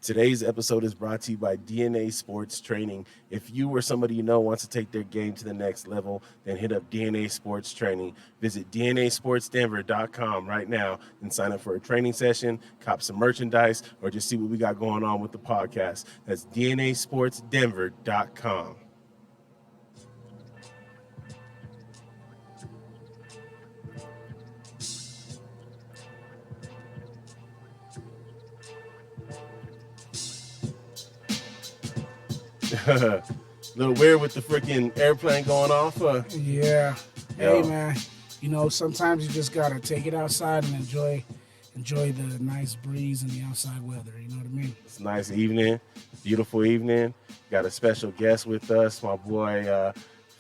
Today's episode is brought to you by DNA Sports Training. If you or somebody you know wants to take their game to the next level, then hit up DNA Sports Training. Visit DNASportsDenver.com right now and sign up for a training session, cop some merchandise, or just see what we got going on with the podcast. That's DNASportsDenver.com. A little weird with the freaking airplane going off. Yeah. Yo. Hey, man. You know, sometimes you just gotta take it outside and enjoy the nice breeze and the outside weather. You know what I mean? It's a nice evening, beautiful evening. Got a special guest with us, my boy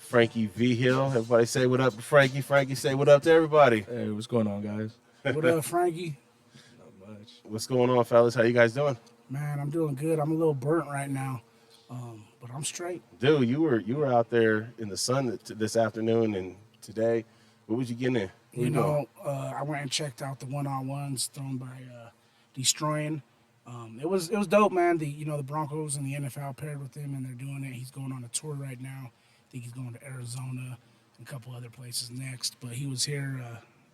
Frankie Vigil. Everybody say what up to Frankie. Frankie, say what up to everybody. Hey, what's going on, guys? What up, Frankie? Not much. What's going on, fellas? How you guys doing? Man, I'm doing good. I'm a little burnt right now, but I'm straight. Dude, you were out there in the sun this afternoon and today. What was you getting in? What You doing? know, I went and checked out the one-on-ones thrown by Destroying. It was dope, man. The Broncos and the NFL paired with him, and they're doing it. He's going on a tour right now. I think he's going to Arizona and a couple other places next. But he was here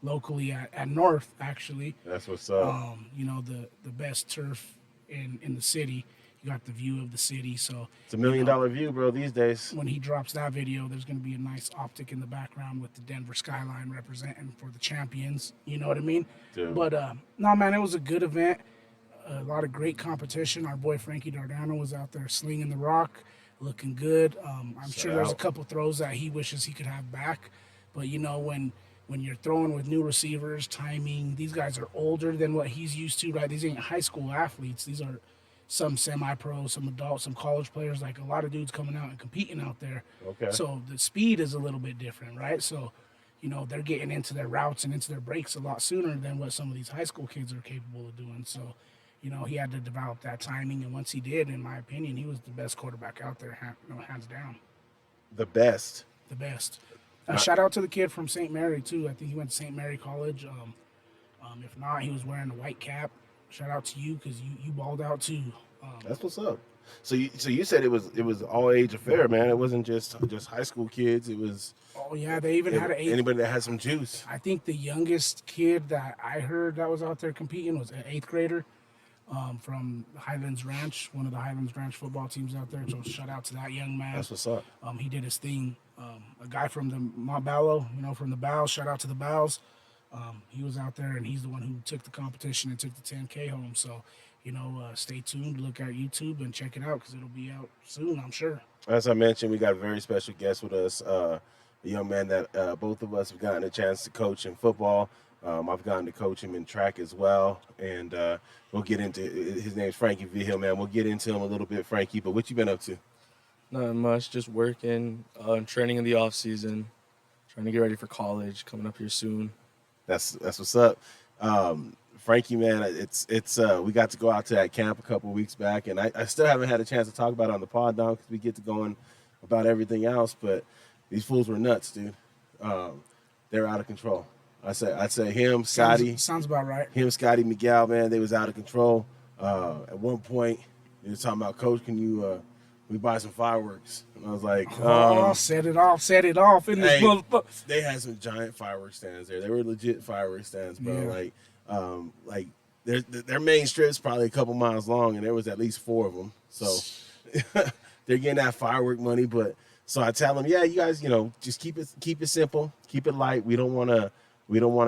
locally at North, actually. That's what's up. The best turf in the city. You got the view of the city. So It's $1 million view, bro, these days. when he drops that video, there's going to be a nice optic in the background with the Denver skyline representing for the champions. You know what I mean? Dude. But no, man, it was a good event. A lot of great competition. Our boy Frankie Dardano was out there slinging the rock, looking good. I'm sure there's a out. couple throws that he wishes he could have back. But you know, when you're throwing with new receivers, timing, these guys are older than what he's used to, right? These ain't high school athletes. These are some semi-pro, some adults, some college players, like a lot of dudes coming out and competing out there. Okay. So the speed is a little bit different, right? So, you know, they're getting into their routes and into their breaks a lot sooner than what some of these high school kids are capable of doing. So, you know, he had to develop that timing, and once he did, in my opinion, he was the best quarterback out there, hands down, The best. the best. Shout out to the kid from St. Mary too. I think he went to St. Mary College. If not, he was wearing a white cap. Shout out to you because you balled out too. That's what's up. So you said it was all age affair, man. It wasn't just high school kids. It was Oh yeah, they even had an eighth. anybody that had some juice. I think the youngest kid that I heard that was out there competing was an eighth grader from Highlands Ranch, one of the Highlands Ranch football teams out there. So shout out to that young man. That's what's up. He did his thing. A guy from the Montballo, from the Bows. Shout out to the Bows. He was out there, and he's the one who took the competition and took the 10K home. So, stay tuned, look at YouTube, and check it out because it'll be out soon, I'm sure. As I mentioned, we got a very special guest with us, a young man that both of us have gotten a chance to coach in football. I've gotten to coach him in track as well, and we'll get into his name's Frankie Vigil, man. We'll get into him a little bit, Frankie. But what you been up to? Not much, just working, training in the off season, trying to get ready for college, coming up here soon. That's what's up. Frankie, man, it's we got to go out to that camp a couple weeks back, and I still haven't had a chance to talk about it on the pod, dog, because we get to going about everything else. But these fools were nuts, dude. They're out of control. I'd say him, Scotty, Sounds about right. Scotty, Miguel, man, they was out of control. At one point, they were talking about, Coach, can we buy some fireworks? And I was like, set it off in this hey, motherfucker. they had some giant fireworks stands there. They were legit fireworks stands, bro. Yeah. Like their main strip's probably a couple miles long, and there was at least 4 of them. So they're getting that firework money. But so I tell them, yeah, you guys, just keep it simple, keep it light. We don't want to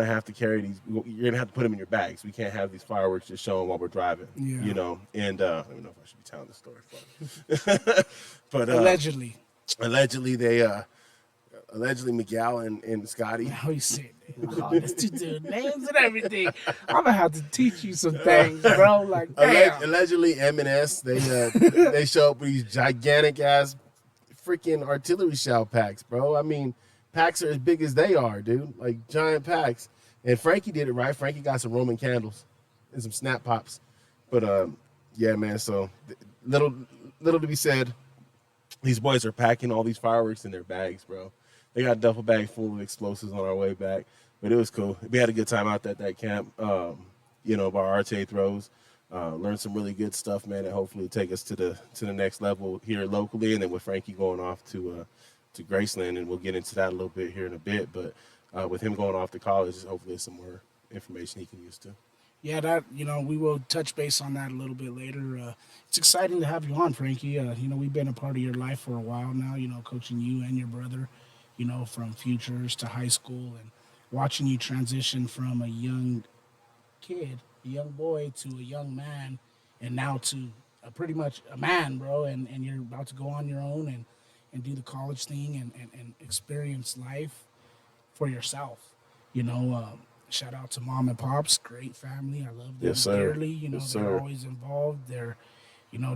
have to carry these. You're gonna have to put them in your bags. We can't have these fireworks just showing while we're driving. Yeah. And I don't know if I should be telling this story, but Allegedly. Allegedly, Miguel and Scotty. How you say it? Oh, let's do the names and everything. I'm gonna have to teach you some things, bro. Like, damn. Allegedly, M&S, they show up with these gigantic ass freaking artillery shell packs, bro. I mean, packs are as big as they are, dude. Like giant packs. And Frankie did it right. Frankie got some Roman candles and some snap pops. But yeah, man. So little to be said. These boys are packing all these fireworks in their bags, bro. They got a duffel bag full of explosives on our way back. But it was cool. We had a good time out at that camp. Our Arte throws. learn some really good stuff, man, and hopefully take us to the next level here locally, and then with Frankie going off to Graceland, and we'll get into that a little bit here in a bit. But with him going off to college, hopefully some more information he can use too. Yeah, that we will touch base on that a little bit later. It's exciting to have you on, Frankie. We've been a part of your life for a while now. Coaching you and your brother, from futures to high school, and watching you transition from a young kid, a young boy, to a young man, and now to pretty much a man, bro. And you're about to go on your own and do the college thing and experience life for yourself. You know, shout out to mom and pops, great family. I love them Yes, sir. dearly. Yes, They're sir. always involved. They're,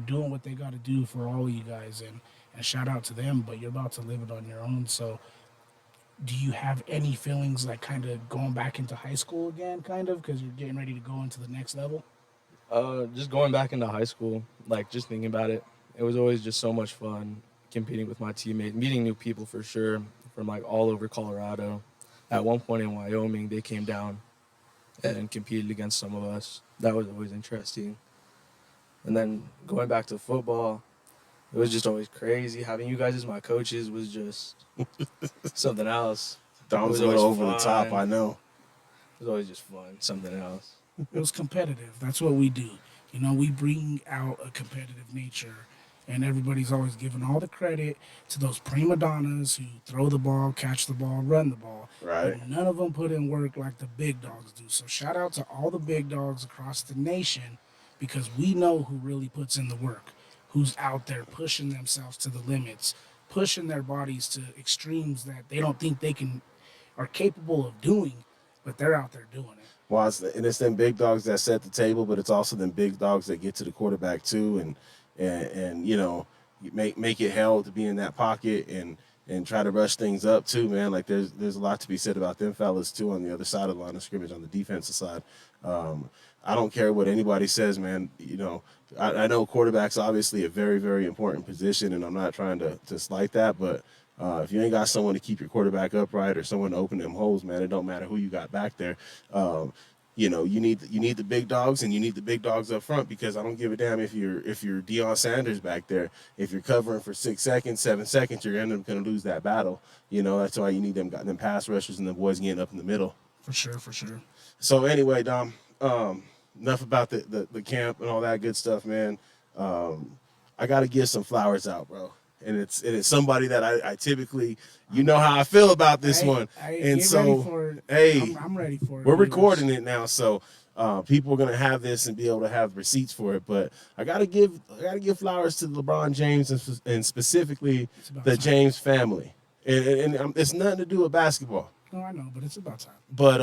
doing what they got to do for all of you guys. And shout out to them, but you're about to live it on your own. So do you have any feelings like kind of going back into high school again, kind of, because you're getting ready to go into the next level? Just going back into high school, like just thinking about it, it was always just so much fun competing with my teammates, meeting new people for sure from like all over Colorado. At one point in Wyoming, they came down and competed against some of us. That was always interesting. And then going back to football, it was just always crazy. Having you guys as my coaches was just something else. Dom's It a was little always over the top, fun. I know. It was always just fun, something else. It was competitive. That's what we do. We bring out a competitive nature, and everybody's always giving all the credit to those prima donnas who throw the ball, catch the ball, run the ball. Right. But none of them put in work like the big dogs do. So shout out to all the big dogs across the nation, because we know who really puts in the work, who's out there pushing themselves to the limits, pushing their bodies to extremes that they don't think they are capable of doing, but they're out there doing it. Well, it's them big dogs that set the table, but it's also them big dogs that get to the quarterback too, and you make it hell to be in that pocket and try to rush things up too, man. Like there's a lot to be said about them fellas too on the other side of the line of scrimmage on the defensive side. I don't care what anybody says, man. I know quarterback's obviously a very, very important position, and I'm not trying to slight that, but if you ain't got someone to keep your quarterback upright or someone to open them holes, man, it don't matter who you got back there. You need the big dogs, and you need the big dogs up front, because I don't give a damn if you're Deion Sanders back there. If you're covering for 6 seconds, 7 seconds, you're going to lose that battle. That's why you need them pass rushers and the boys getting up in the middle. For sure, for sure. So anyway, Dom, enough about the camp and all that good stuff, man. I got to give some flowers out, bro. And it's somebody that I typically, how I feel about this one. And get so, ready for it. hey, I'm ready for it. we're viewers. recording it now, so people are gonna have this and be able to have receipts for it. But I gotta give flowers to LeBron James and specifically about the time. James family. And it's nothing to do with basketball. No, I know, but it's about time. But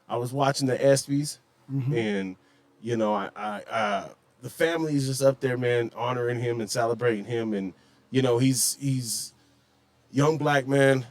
I was watching the ESPYs, Mm-hmm. and I the family is just up there, man, honoring him and celebrating him, and he's young black man,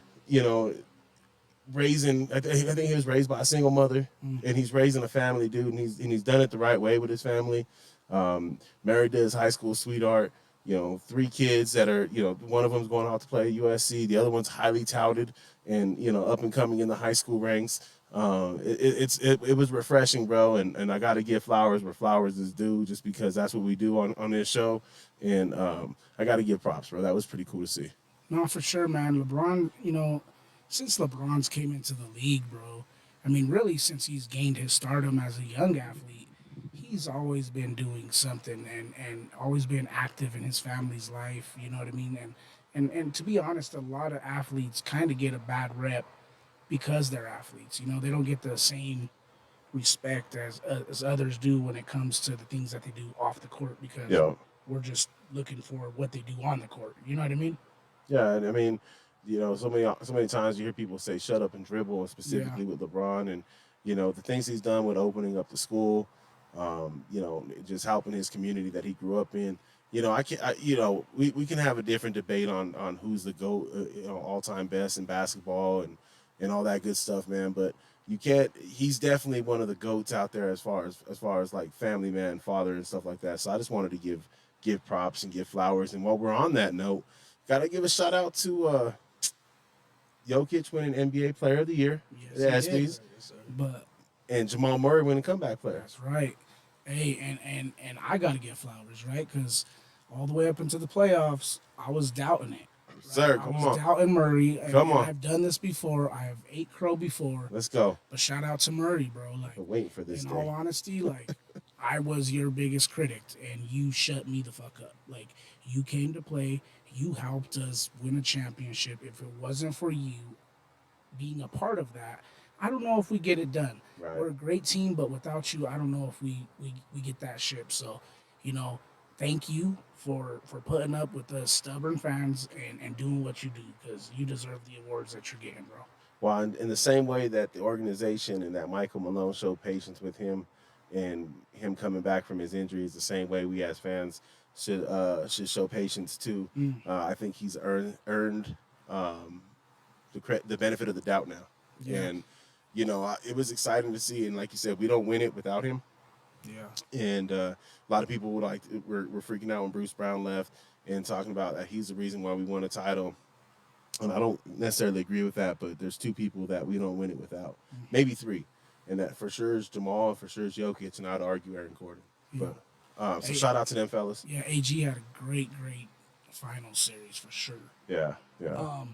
raising. I think he was raised by a single mother, and he's raising a family, dude, and he's done it the right way with his family. Married to his high school sweetheart. 3 kids that are, one of them's going out to play at USC. The other one's highly touted and, up and coming in the high school ranks. It was refreshing, bro. And I got to give flowers where flowers is due, just because that's what we do on this show. And I got to give props, bro. That was pretty cool to see. No, for sure, man. LeBron, since LeBron's came into the league, bro, I mean, really, since he's gained his stardom as a young athlete, he's always been doing something and always been active in his family's life, you know what I mean? And to be honest, a lot of athletes kind of get a bad rep because they're athletes. They don't get the same respect as others do when it comes to the things that they do off the court, because we're just looking for what they do on the court. You know what I mean? Yeah, and I mean, so many times you hear people say "shut up and dribble," and specifically with LeBron, and the things he's done with opening up the school, just helping his community that he grew up in. We can have a different debate on who's the GOAT, all-time best in basketball and all that good stuff, man. But you can't. He's definitely one of the GOATs out there as far as like family man, father, and stuff like that. So I just wanted to give props and give flowers. And while we're on that note, gotta give a shout out to Jokic winning NBA Player of the Year, Yes, the he did. ESPYs, But and Jamal Murray winning Comeback Player. that's right. Hey, and I got to get flowers, right? Because all the way up into the playoffs, I was doubting it. Right? Sir, I come was on. doubting Murray, Come and on. I've done this before. I have ate crow before, Let's go. but shout out to Murray, bro. I've Like, been waiting for this in all day. honesty, like, I was your biggest critic, and you shut me the fuck up. Like, you came to play, you helped us win a championship. If it wasn't for you being a part of that, I don't know if we get it done. Right. We're a great team, but without you, I don't know if we get that ship. So, you know, thank you for putting up with the stubborn fans and doing what you do because you deserve the awards that you're getting, bro. Well, in the same way that the organization and that Michael Malone showed patience with him and him coming back from his injuries, the same way we as fans should show patience too. Mm. I think he's earned um, the benefit of the doubt now. Yeah. And you know, it was exciting to see. And like you said, we don't win it without him. Yeah. And a lot of people were freaking out when Bruce Brown left and talking about that he's the reason why we won a title. And I don't necessarily agree with that, but there's two people that we don't win it without, maybe three, and that for sure is Jamal, for sure is Jokic, and I'd argue Aaron Gordon. Yeah. But so shout out to them fellas. Yeah, AG had a great final series for sure. Yeah, yeah.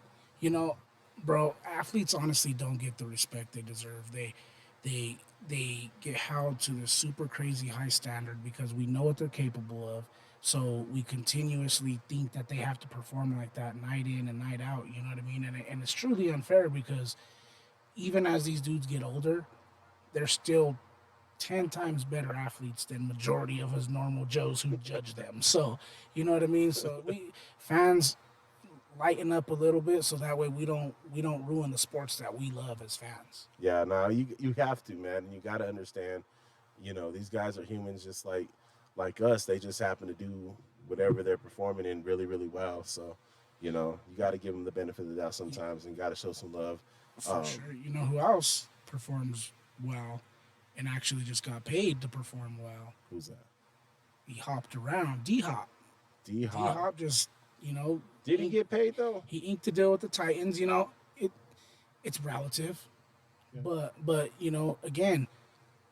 You know, bro, athletes honestly don't get the respect they deserve. They get held to this super crazy high standard because we know what they're capable of. So we continuously think that they have to perform like that night in and night out. You know what I mean? And it's truly unfair because even as these dudes get older, they're still 10 times better athletes than majority of us normal Joes who judge them. So, you know what I mean? So we fans lighten up a little bit so that way we don't ruin the sports that we love as fans. Yeah, no, you have to, man. You got to understand, you know, these guys are humans just like us. They just happen to do whatever they're performing in really, really well. So, you know, you got to give them the benefit of the doubt sometimes and got to show some love. For sure. You know who else performs well and actually just got paid to perform well? Who's that? He hopped around. D-Hop. D-Hop. D-Hop just, you know. Did he get paid, though? He inked a deal with the Titans. You know, it's relative. Yeah. But, you know, again,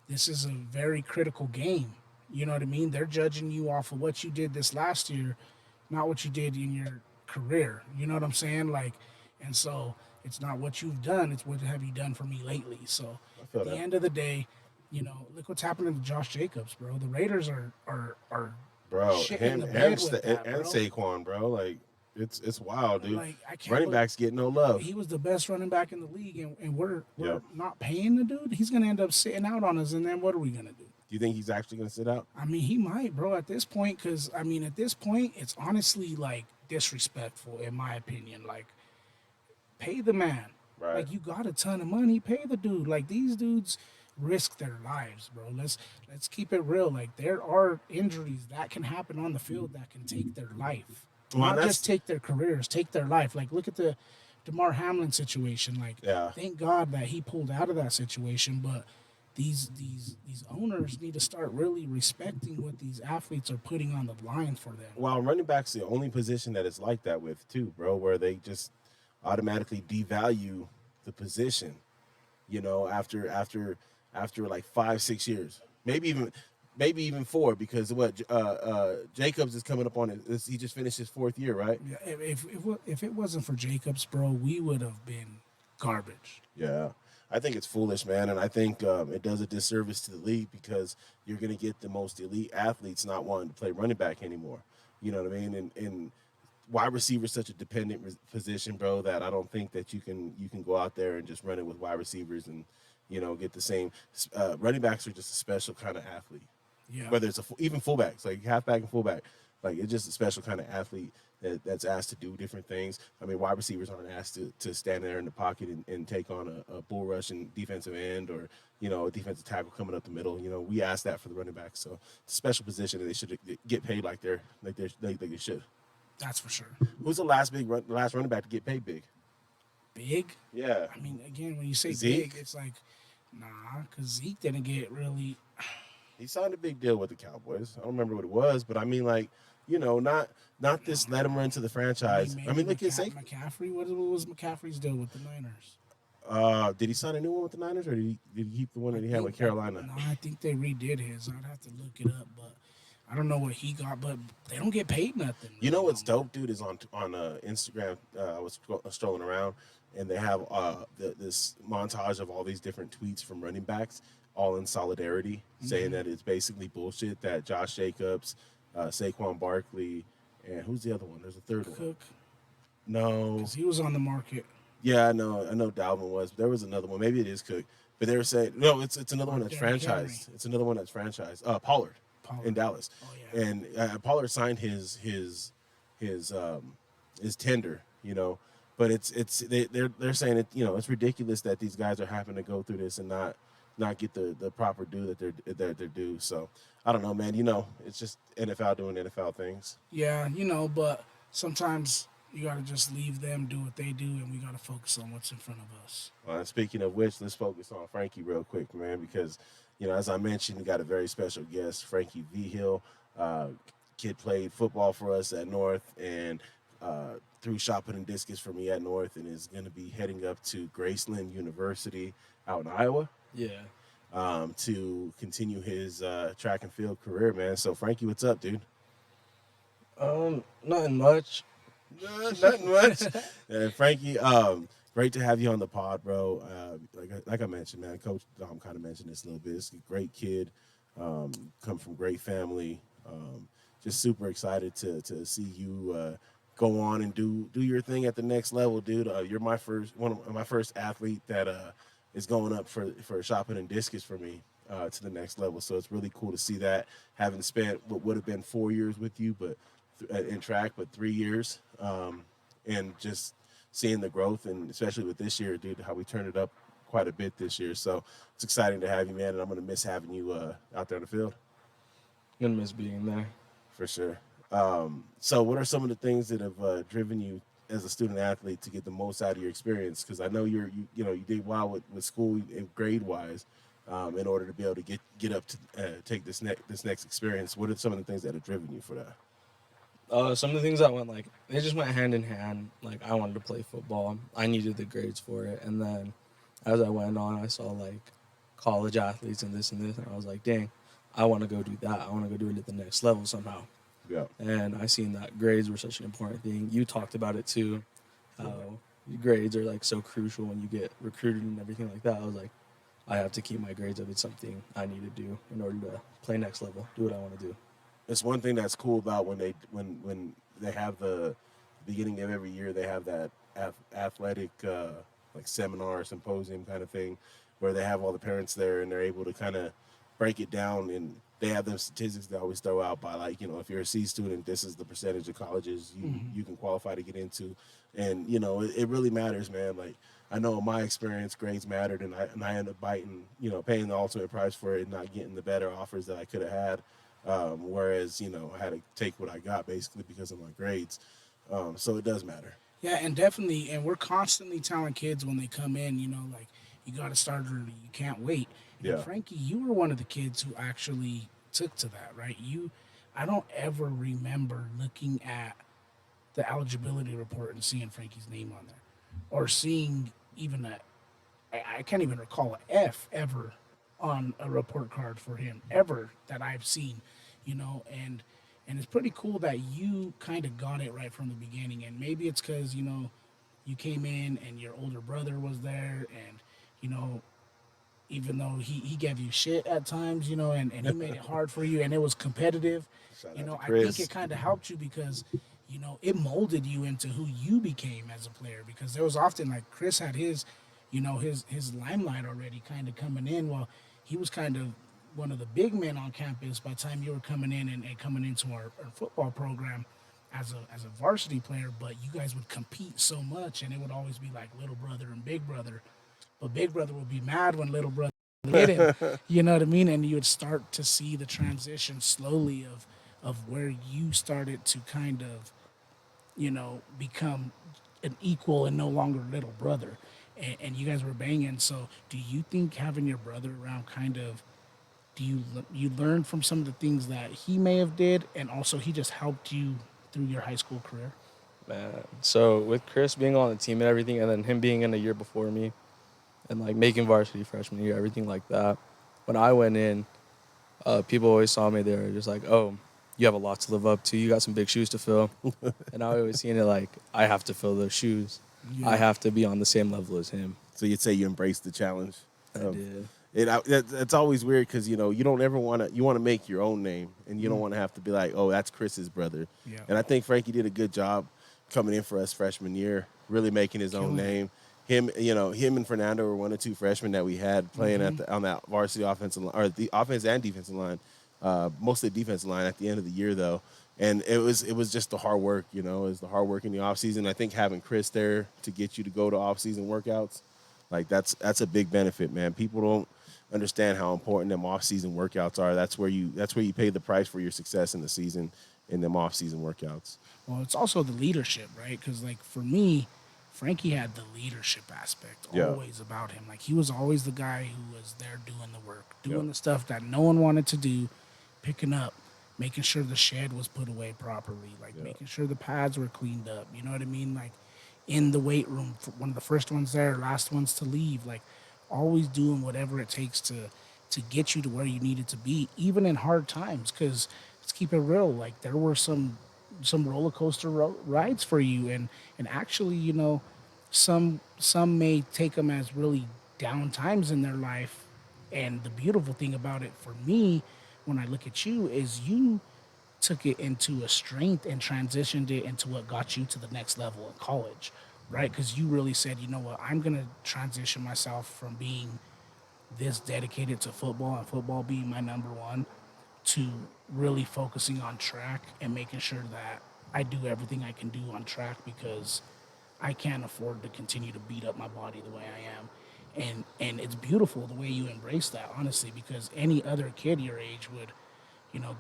this is a very critical game. You know what I mean? They're judging you off of what you did this last year, not what you did in your career. You know what I'm saying? Like, and so it's not what you've done, it's what have you done for me lately. So at the end of the day, you know, look what's happening to Josh Jacobs, bro. The Raiders are Bro, shit in him the and, bed with that, and bro. Saquon, bro. Like, it's wild, dude. Like, I can't Running believe- backs get no love. He was the best running back in the league, and we're Yep. not paying the dude. He's gonna end up sitting out on us, and then what are we gonna do? Do you think he's actually going to sit out? I mean, he might, bro, at this point, because, I mean, at this point, it's honestly, like, disrespectful, in my opinion. Like, pay the man. Right. Like, you got a ton of money, pay the dude. Like, these dudes risk their lives, bro. Let's keep it real. Like, there are injuries that can happen on the field that can take their life. Well, Not that's- just take their careers, take their life. Like, look at the DeMar Hamlin situation. Like, Yeah. thank God that he pulled out of that situation, but these owners need to start really respecting what these athletes are putting on the line for them. Well, running back's the only position that is like that with, too, bro, where they just automatically devalue the position, you know, after like 5-6 years, maybe even 4, because Jacobs is coming up on it. He just finished his 4th year, right? Yeah, if it wasn't for Jacobs, bro, we would have been garbage. Yeah. I think it's foolish, man, and I think it does a disservice to the league because you're going to get the most elite athletes not wanting to play running back anymore. You know what I mean? And wide receiver is such a dependent position, bro, that I don't think that you can go out there and just run it with wide receivers and, you know, get the same. Running backs are just a special kind of athlete. Yeah. Whether it's even fullbacks, like halfback and fullback, like it's just a special kind of athlete that's asked to do different things. I mean, wide receivers aren't asked to stand there in the pocket and take on a bull rushing defensive end or, you know, a defensive tackle coming up the middle. You know, we ask that for the running backs. So it's a special position, and they should get paid like they should. That's for sure. Who's the last running back to get paid big? Big? Yeah. I mean, again, when you say Zeke? big, it's like, nah, because Zeke didn't get really. He signed a big deal with the Cowboys. I don't remember what it was, but I mean, like, you know, not this let him run to the franchise. I mean, look at Saquon. McCaffrey. What was McCaffrey's deal with the Niners? Did he sign a new one with the Niners, or did he keep the one that he had with I, Carolina? no, I think they redid his. I'd have to look it up, but I don't know what he got. But they don't get paid nothing. You know Really, what's no more. dope, dude? Is on Instagram. I was strolling around, and they have this montage of all these different tweets from running backs, all in solidarity, saying that it's basically bullshit that Josh Jacobs, Saquon Barkley, and who's the other one? There's a third one. Cook, No, because he was on the market. yeah, I know Dalvin was. But there was another one. Maybe it is Cook, but they were saying no. It's another Or one that's Derrick Henry. franchised. It's another one that's franchised. Pollard in Pollard. Dallas, Oh yeah. and Pollard signed his tender. But they're saying it. It's ridiculous that these guys are having to go through this and not get the proper due that they're due. So I don't know, man. It's just NFL doing NFL things. Yeah, but sometimes you got to just leave them do what they do, and we got to focus on what's in front of us. Speaking of which, let's focus on Frankie real quick, man, because as I mentioned, we got a very special guest, Frankie Vigil. Kid played football for us at North and threw shot put and discus for me at North, and is going to be heading up to Graceland University out in Iowa Yeah. to continue his track and field career, man. So, Frankie, what's up, dude? Nothing much. Nothing much. Frankie, great to have you on the pod, bro. Like I mentioned, man, Coach Dom kind of mentioned this a little bit. It's a great kid, come from great family. Just super excited to see you go on and do your thing at the next level, dude. You're one of my first athlete that is going up for shopping and discus for me to the next level. So it's really cool to see that. Having spent what would have been 4 years with you, but in track, but 3 years, and just seeing the growth, and especially with this year, dude, how we turned it up quite a bit this year. So it's exciting to have you, man, and I'm gonna miss having you out there on the field I'm gonna miss being there. for sure. So what are some of the things that have driven you as a student athlete to get the most out of your experience? Because I know you did well with school and grade wise. In order to be able to get up to take this next experience, what are some of the things that have driven you for that? Some of the things that they just went hand in hand. Like, I wanted to play football. I needed the grades for it. And then as I went on, I saw like college athletes and this, and I was like, dang, I want to go do that. I want to go do it at the next level somehow. Yeah. And I seen that grades were such an important thing. You talked about it too, how grades are like so crucial when you get recruited and everything like that. I was like, I have to keep my grades up. It's something I need to do in order to play next level, do what I want to do. It's one thing that's cool about when they have the beginning of every year, they have that athletic like seminar or symposium kind of thing where they have all the parents there and they're able to kind of break it down, and they have them statistics they always throw out by, like, if you're a C student, this is the percentage of colleges you can qualify to get into. And it really matters, man. Like, I know in my experience, grades mattered, and I ended up biting, paying the ultimate price for it and not getting the better offers that I could have had. Whereas, I had to take what I got basically because of my grades. So it does matter. Yeah, and definitely, and we're constantly telling kids when they come in, like, you got to start early. You can't wait. And Yeah. Frankie, you were one of the kids who actually took to that, right? I don't ever remember looking at the eligibility report and seeing Frankie's name on there, or seeing even I can't even recall an F ever on a report card for him ever that I've seen, and it's pretty cool that you kind of got it right from the beginning. And maybe it's because you came in and your older brother was there, and even though he gave you shit at times, and he made it hard for you, and it was competitive. Shout out to I Chris. think it kind of helped you because it molded you into who you became as a player. Because there was often, like, Chris had his limelight already kind of coming in. Well, he was kind of one of the big men on campus by the time you were coming in and coming into our football program as a varsity player. But you guys would compete so much, and it would always be like little brother and big brother. But big brother would be mad when little brother hit him. You know what I mean? And you would start to see the transition slowly of where you started to kind of, become an equal and no longer little brother. And you guys were banging. So do you think having your brother around kind of, do you learn from some of the things that he may have did, and also he just helped you through your high school career? Man. So with Chris being on the team and everything, and then him being in a year before me, and like making varsity freshman year, everything like that. When I went in, people always saw me there, just like, oh, you have a lot to live up to. You got some big shoes to fill. And I always seen it like, I have to fill those shoes. I have to be on the same level as him. So you'd say you embraced the challenge. I did. It's always weird because you don't ever want to. You want to make your own name, and you don't want to have to be like, oh, that's Chris's brother. Yeah. And I think Frankie did a good job coming in for us freshman year, really making his own name. Him and Fernando were one or two freshmen that we had playing on that varsity offensive line, or the offense and defensive line, mostly defensive line at the end of the year though. And it was just the hard work, it was the hard work in the off season. I think having Chris there to get you to go to off season workouts, like that's a big benefit, man. People don't understand how important them off-season workouts are. That's where you pay the price for your success in the season in them off-season workouts. Well, it's also the leadership, right? Because like for me, Frankie had the leadership aspect always about him. Like he was always the guy who was there doing the work, doing the stuff that no one wanted to do, picking up, making sure the shed was put away properly, like making sure the pads were cleaned up. You know what I mean? Like in the weight room, one of the first ones there, last ones to leave. Like always doing whatever it takes to get you to where you needed to be, even in hard times. Because let's keep it real, like there were some roller coaster rides for you, and actually, some may take them as really down times in their life. And the beautiful thing about it for me, when I look at you, is you took it into a strength and transitioned it into what got you to the next level in college, right? Because you really said, you know what, I'm going to transition myself from being this dedicated to football and football being my number one to really focusing on track and making sure that I do everything I can do on track because I can't afford to continue to beat up my body the way I am. And it's beautiful the way you embrace that, honestly, because any other kid your age would,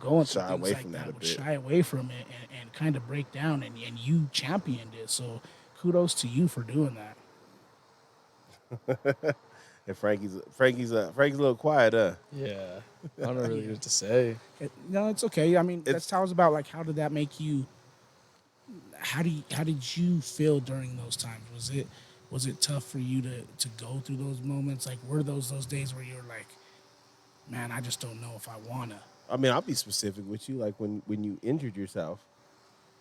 going through Shy things away like from that a that would bit. shy away from it and kind of break down, and you championed it. So kudos to you for doing that. And Frankie's a little quiet, Yeah. I don't know really what to say. No, it's okay. I mean, let's It's tell us about like how did that make you? How did you feel during those times? Was it tough for you to go through those moments? Like were those days where you were like, man, I just don't know if I wanna. I mean, I'll be specific with you. Like when you injured yourself,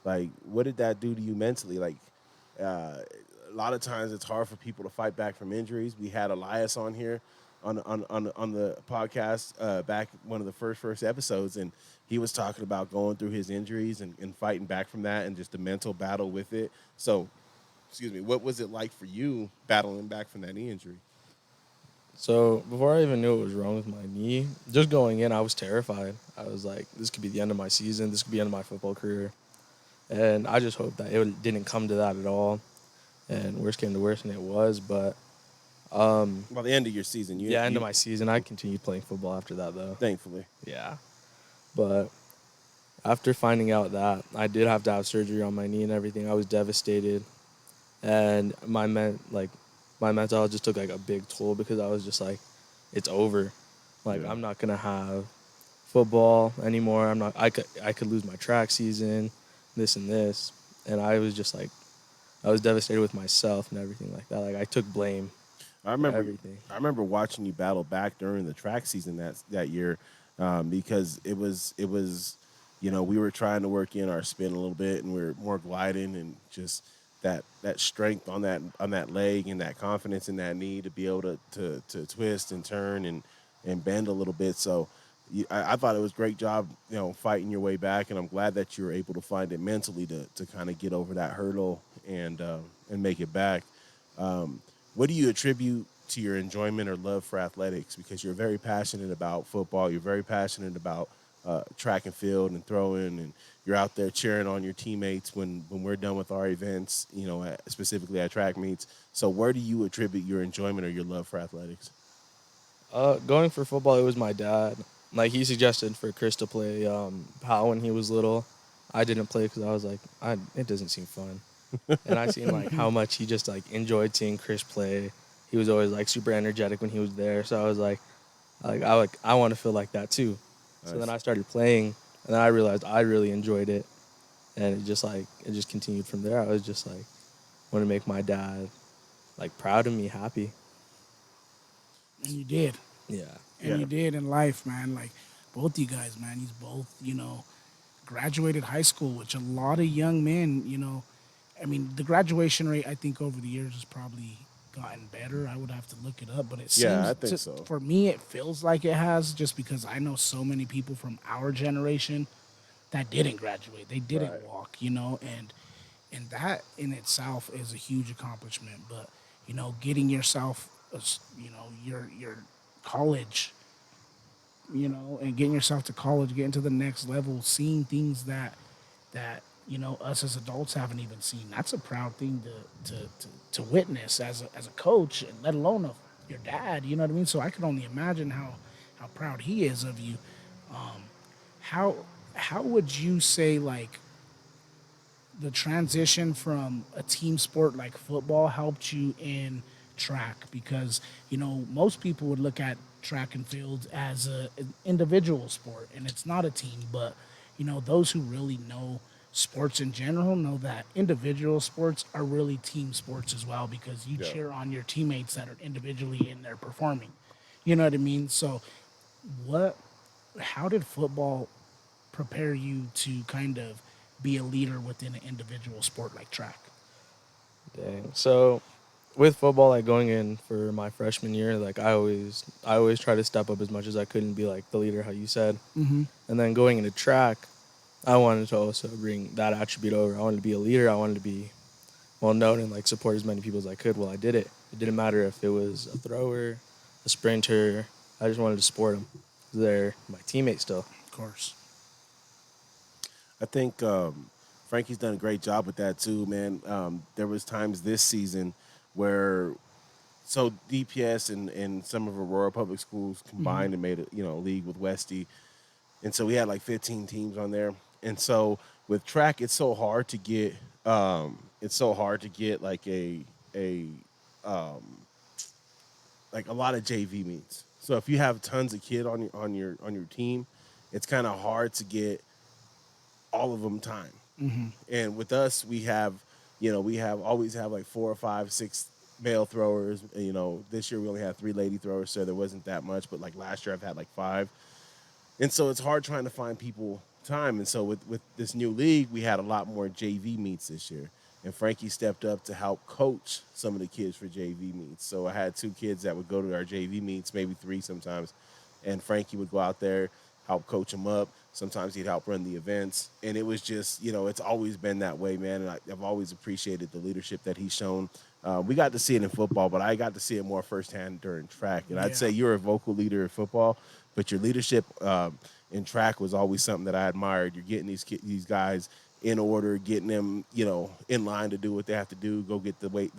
like what did that do to you mentally? Like a lot of times it's hard for people to fight back from injuries. We had Elias on here on the podcast back one of the first episodes, and he was talking about going through his injuries and fighting back from that and just the mental battle with it. So, excuse me, what was it like for you battling back from that knee injury? So before I even knew what was wrong with my knee, just going in, I was terrified. I was like, this could be the end of my season. This could be the end of my football career. And I just hoped that it didn't come to that at all. And worst came to worst, and it was. But Well, the end of your season, end of my season, I continued playing football after that, though. thankfully. Yeah. But after finding out that I did have to have surgery on my knee and everything, I was devastated. And my mental health just took like a big toll because I was just like, it's over. Like I'm not gonna have football anymore. I could lose my track season, this and this. And I was just like, I was devastated with myself and everything like that. Like I took blame. I remember everything. I remember watching you battle back during the track season that year, because it was we were trying to work in our spin a little bit, and we were more gliding and just that strength on that leg and that confidence in that knee to be able to twist and turn and bend a little bit. So I thought it was a great job, fighting your way back, and I'm glad that you were able to find it mentally to kind of get over that hurdle and make it back. What do you attribute to your enjoyment or love for athletics? Because you're very passionate about football, you're very passionate about track and field and throwing, and you're out there cheering on your teammates when we're done with our events, specifically at track meets. So where do you attribute your enjoyment or your love for athletics? Going for football, it was my dad. Like he suggested for Chris to play PAL when he was little. I didn't play because I was like, it doesn't seem fun. And I seen like how much he just like enjoyed seeing Chris play. He was always like super energetic when he was there. So I was like I want to feel like that too. Nice. So then I started playing, and then I realized I really enjoyed it, and it just continued from there. I was just like, want to make my dad like proud of me, happy. And you did. Yeah. And Yeah. you did in life, man. Like both you guys, man. He's both, graduated high school, which a lot of young men, I mean, the graduation rate, I think, over the years has probably gotten better. I would have to look it up, but it Yeah, I seems think so. for me, it feels like it has, just because I know so many people from our generation that didn't graduate. They didn't Right. walk, and that in itself is a huge accomplishment. But getting yourself, your college, and getting yourself to college, getting to the next level, seeing things that us as adults haven't even seen. That's a proud thing to witness as a coach, and let alone of your dad. You know what I mean? So I can only imagine how proud he is of you. How how would you say, like, the transition from a team sport like football helped you in track? Because most people would look at track and field as an individual sport, and it's not a team. But those who really know sports in general know that individual sports are really team sports as well, because you Yeah. cheer on your teammates that are individually in there performing. You know what I mean? So what how did football prepare you to kind of be a leader within an individual sport like track? Dang. So with football, like going in for my freshman year, like I always try to step up as much as I could and be like the leader, how you said. Mm-hmm. And then going into track, I wanted to also bring that attribute over. I wanted to be a leader. I wanted to be well known and like support as many people as I could. Well, I did it. It didn't matter if it was a thrower, a sprinter. I just wanted to support them. They're my teammates still. Of course. I think Frankie's done a great job with that too, man. There was times this season where DPS and some of Aurora public schools Mm-hmm. combined and made a league with Westy, and so we had like 15 teams on there. And so with track, it's so hard to get like a um, like a lot of JV meets. So if you have tons of kid on your team, it's kind of hard to get all of them time. Mm-hmm. And with us, we always have like 4 or 5, 6 male throwers. And, this year we only had 3 lady throwers, so there wasn't that much. But like last year, I've had like 5, and so it's hard trying to find people time. And so with this new league, we had a lot more JV meets this year. And Frankie stepped up to help coach some of the kids for JV meets. So I had 2 kids that would go to our JV meets, maybe 3 sometimes. And Frankie would go out there, help coach them up. Sometimes he'd help run the events. And it was just, it's always been that way, man. And I've always appreciated the leadership that he's shown. We got to see it in football, but I got to see it more firsthand during track. And I'd Yeah. say you're a vocal leader in football, but your leadership in track was always something that I admired. You're getting these guys in order, getting them in line to do what they have to do, go get the weight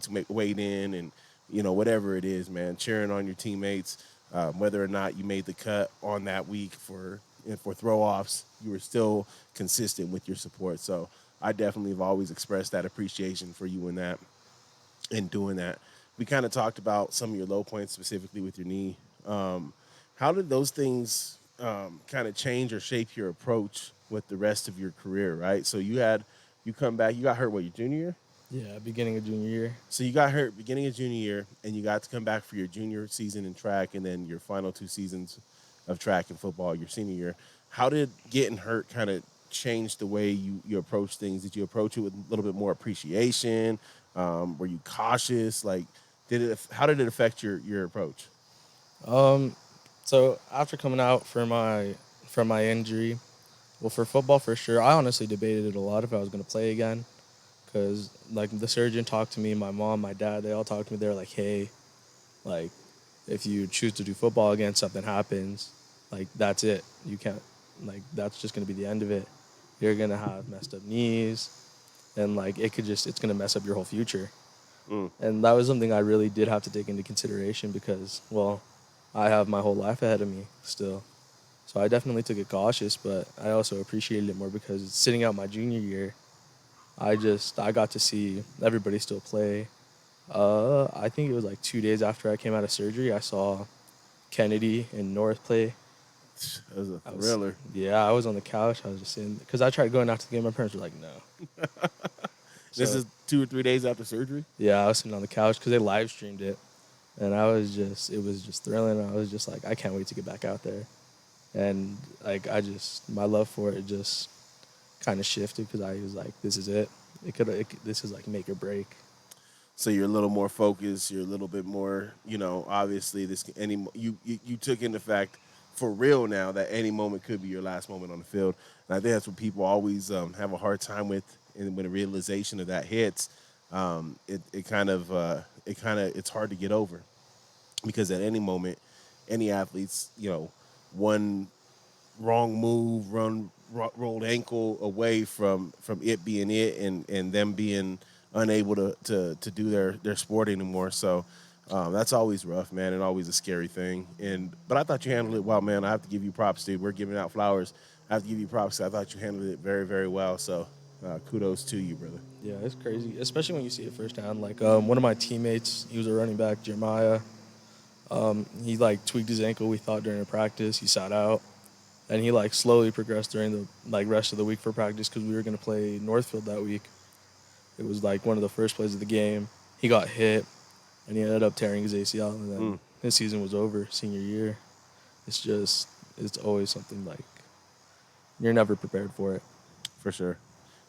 to make weight in, and whatever it is, man. Cheering on your teammates, whether or not you made the cut on that week for throw offs, you were still consistent with your support. So I definitely have always expressed that appreciation for you in doing that. We kind of talked about some of your low points, specifically with your knee. How did those things kind of change or shape your approach with the rest of your career? Right. So you come back. You got hurt your junior year. Yeah, beginning of junior year. So you got hurt beginning of junior year, and you got to come back for your junior season in track, and then your final 2 seasons of track and football your senior year. How did getting hurt kind of change the way you approach things? Did you approach it with a little bit more appreciation? Were you cautious? Like, how did it affect your approach? So after coming out from my injury, well, for football for sure, I honestly debated it a lot if I was going to play again, because like the surgeon talked to me, my mom, my dad, they all talked to me. They were like, "Hey, like if you choose to do football again, something happens, like that's it. You can't, like that's just going to be the end of it. You're going to have messed up knees, and like it's going to mess up your whole future." Mm. And that was something I really did have to take into consideration because, well, I have my whole life ahead of me still. So I definitely took it cautious, but I also appreciated it more because sitting out my junior year, I got to see everybody still play. I think it was like 2 days after I came out of surgery, I saw Kennedy and North play. That was a I was, thriller. yeah, I was on the couch. I was just sitting because I tried going out to the game. My parents were like, no. This So is 2 or 3 days after surgery. yeah, I was sitting on the couch because they live streamed it. and it was just thrilling. I was just like, I can't wait to get back out there. And like, my love for it just kind of shifted because I was like, this is it. This is like make or break. So you're a little more focused. You're a little bit more, obviously you took in the fact for real now that any moment could be your last moment on the field. And I think that's what people always have a hard time with. And when the realization of that hits, it's hard to get over because at any moment, any athlete's, one wrong move, rolled ankle away from it being it and them being unable to do their sport anymore. So that's always rough, man, and always a scary thing. But I thought you handled it well, man. I have to give you props, dude. We're giving out flowers. I have to give you props. I thought you handled it very, very well. So kudos to you, brother. Yeah, it's crazy, especially when you see it firsthand. Like one of my teammates, he was a running back, Jeremiah. He like tweaked his ankle. We thought during a practice, he sat out, and he like slowly progressed during the like rest of the week for practice because we were gonna play Northfield that week. It was like one of the first plays of the game. He got hit, and he ended up tearing his ACL, and then his season was over senior year. It's always something like you're never prepared for it. For sure.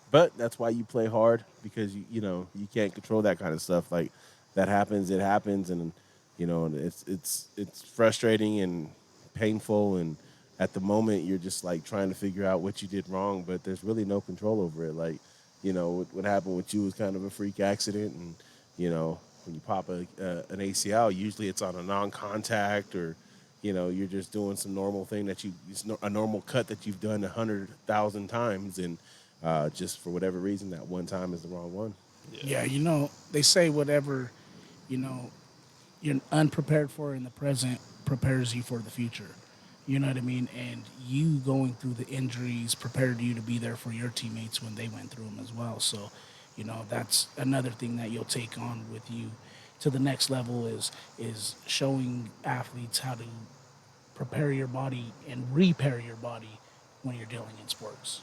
But that's why you play hard because you can't control that kind of stuff. Like that happens, it happens, and it's frustrating and painful. And at the moment, you're just like trying to figure out what you did wrong, but there's really no control over it. Like what happened with you was kind of a freak accident, and when you pop an ACL, usually it's on a non-contact or you're just doing some normal thing it's a normal cut that you've done 100,000 times, and just for whatever reason, that one time is the wrong one. Yeah, they say whatever, you know, you're unprepared for in the present prepares you for the future. You know what I mean? And you going through the injuries prepared you to be there for your teammates when they went through them as well. So, that's another thing that you'll take on with you to the next level is showing athletes how to prepare your body and repair your body when you're dealing in sports.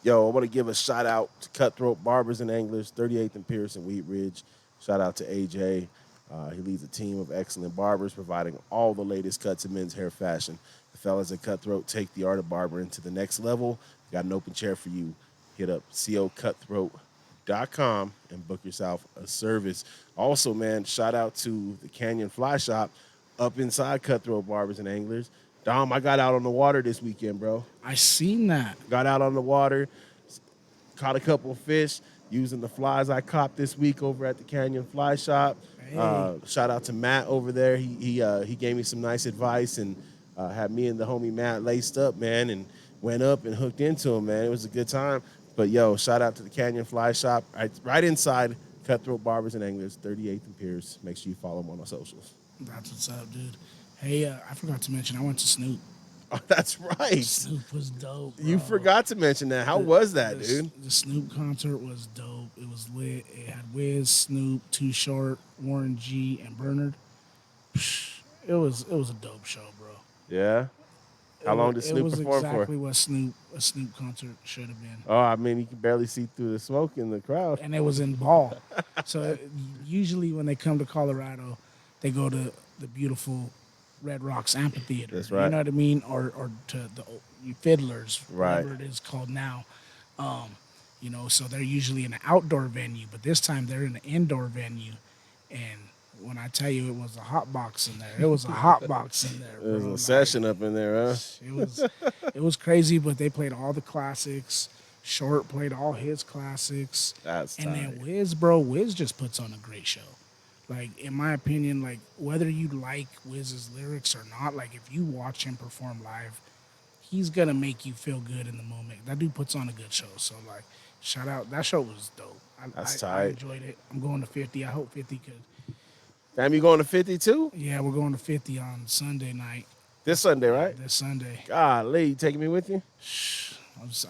Yo, I want to give a shout out to Cutthroat Barbers and Anglers, 38th and Pierce in Wheat Ridge. Shout out to AJ. He leads a team of excellent barbers, providing all the latest cuts in men's hair fashion. The fellas at Cutthroat take the art of barbering to the next level. Got an open chair for you. Hit up cocutthroat.com and book yourself a service. Also, man, shout out to the Canyon Fly Shop up inside Cutthroat Barbers and Anglers. Dom, I got out on the water this weekend, bro. I seen that. Got out on the water, caught a couple of fish using the flies I caught this week over at the Canyon Fly Shop. Hey. Shout out to Matt over there. He gave me some nice advice and had me and the homie Matt laced up, man, and went up and hooked into him, man. It was a good time. But, yo, shout out to the Canyon Fly Shop right inside Cutthroat Barbers and Anglers, 38th and Pierce. Make sure you follow them on our socials. That's what's up, dude. Hey, I forgot to mention, I went to Snoop. Oh, that's right. Snoop was dope, bro. You forgot to mention that. How was that, dude? The Snoop concert was dope. It was lit. It had Wiz, Snoop, Too Short, Warren G, and Bernard. It was a dope show, bro. Yeah? How long did Snoop perform for? It was exactly what a Snoop concert should have been. Oh, I mean, you can barely see through the smoke in the crowd. And it was in Ball. So usually when they come to Colorado, they go to the beautiful Red Rocks Amphitheater. That's right. You know what I mean? Or to the Fiddlers, right, whatever it is called now. So they're usually in an outdoor venue, but this time they're in an indoor venue. And when I tell you it was a hot box in there, it was a hot box in there. There was a session up in there, huh? It was crazy, but they played all the classics. Short played all his classics. That's tight. And then Wiz just puts on a great show. Like, in my opinion, like, whether you like Wiz's lyrics or not, like, if you watch him perform live, he's going to make you feel good in the moment. That dude puts on a good show. So, like, shout out. That show was dope. That's I tight. enjoyed it. I'm going to 50. I hope 50 could. Damn, you going to 52? Yeah, we're going to 50 on Sunday night. This Sunday, right? This Sunday. Golly, you taking me with you?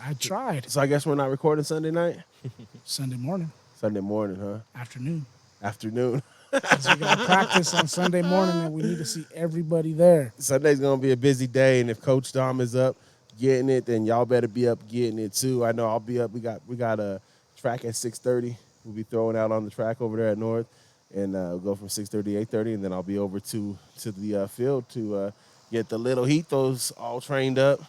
I tried. So I guess we're not recording Sunday night? Sunday morning. Sunday morning, huh? Afternoon. Afternoon. Because we got to practice on Sunday morning, and we need to see everybody there. Sunday's going to be a busy day, and if Coach Dom is up getting it, then y'all better be up getting it too. I know I'll be up. We got a track at 6:30. We'll be throwing out on the track over there at North. and we'll go from 6:30 to 8:30, and then I'll be over to the field to get the little Heathos all trained up.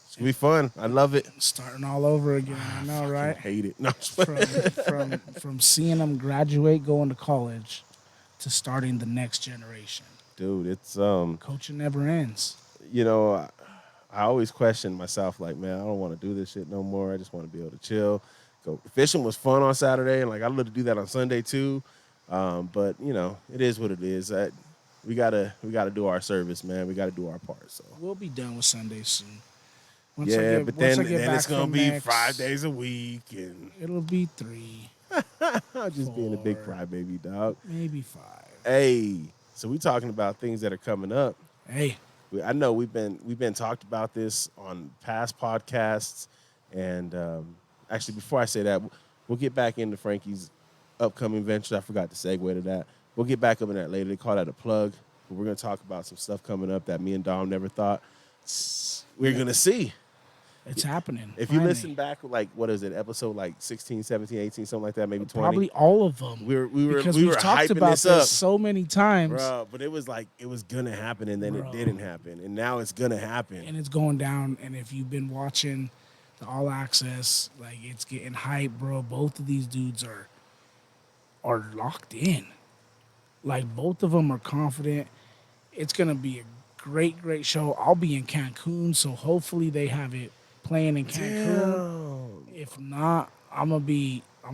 It's gonna be fun. I love it. Starting all over again. I know, Fucking right? hate it. No, From seeing them graduate, going to college, to starting the next generation. dude, it's Coaching never ends. you know, I always question myself, like, man, I don't want to do this shit no more. I just want to be able to chill. Go fishing was fun on Saturday, and like I'd love to do that on Sunday too. But you know, it is what it is. We gotta do our service, man. We gotta do our part. So We'll be done with Sundays soon. Once but then I get back it's gonna from be next, 5 days a week, and It'll be 3, I'm just being a big 4, crybaby, dog. maybe 5. Hey, so we talking about things that are coming up. Hey, I know we've been talked about this on past podcasts, and actually, before I say that, we'll get back into Frankie's upcoming ventures. I forgot to segue to that. We'll get back up in that later. They call that a plug. But we're gonna talk about some stuff coming up that me and Dom never thought we're gonna see. it's happening. If you finally. listen back, like what is it, episode like 16, 17, 18, something like that, maybe 20. Probably all of them. Because we've were talked hyping about this up. so many times, Bro, but it was like it was gonna happen, and then Bro. it didn't happen, and now it's gonna happen. and it's going down. And if you've been watching the All Access, like it's getting hype, bro. Both of these dudes are locked in. Like both of them are confident. It's gonna be a great show. I'll be in Cancun, so hopefully they have it playing in Cancun. Damn. If not, I'm gonna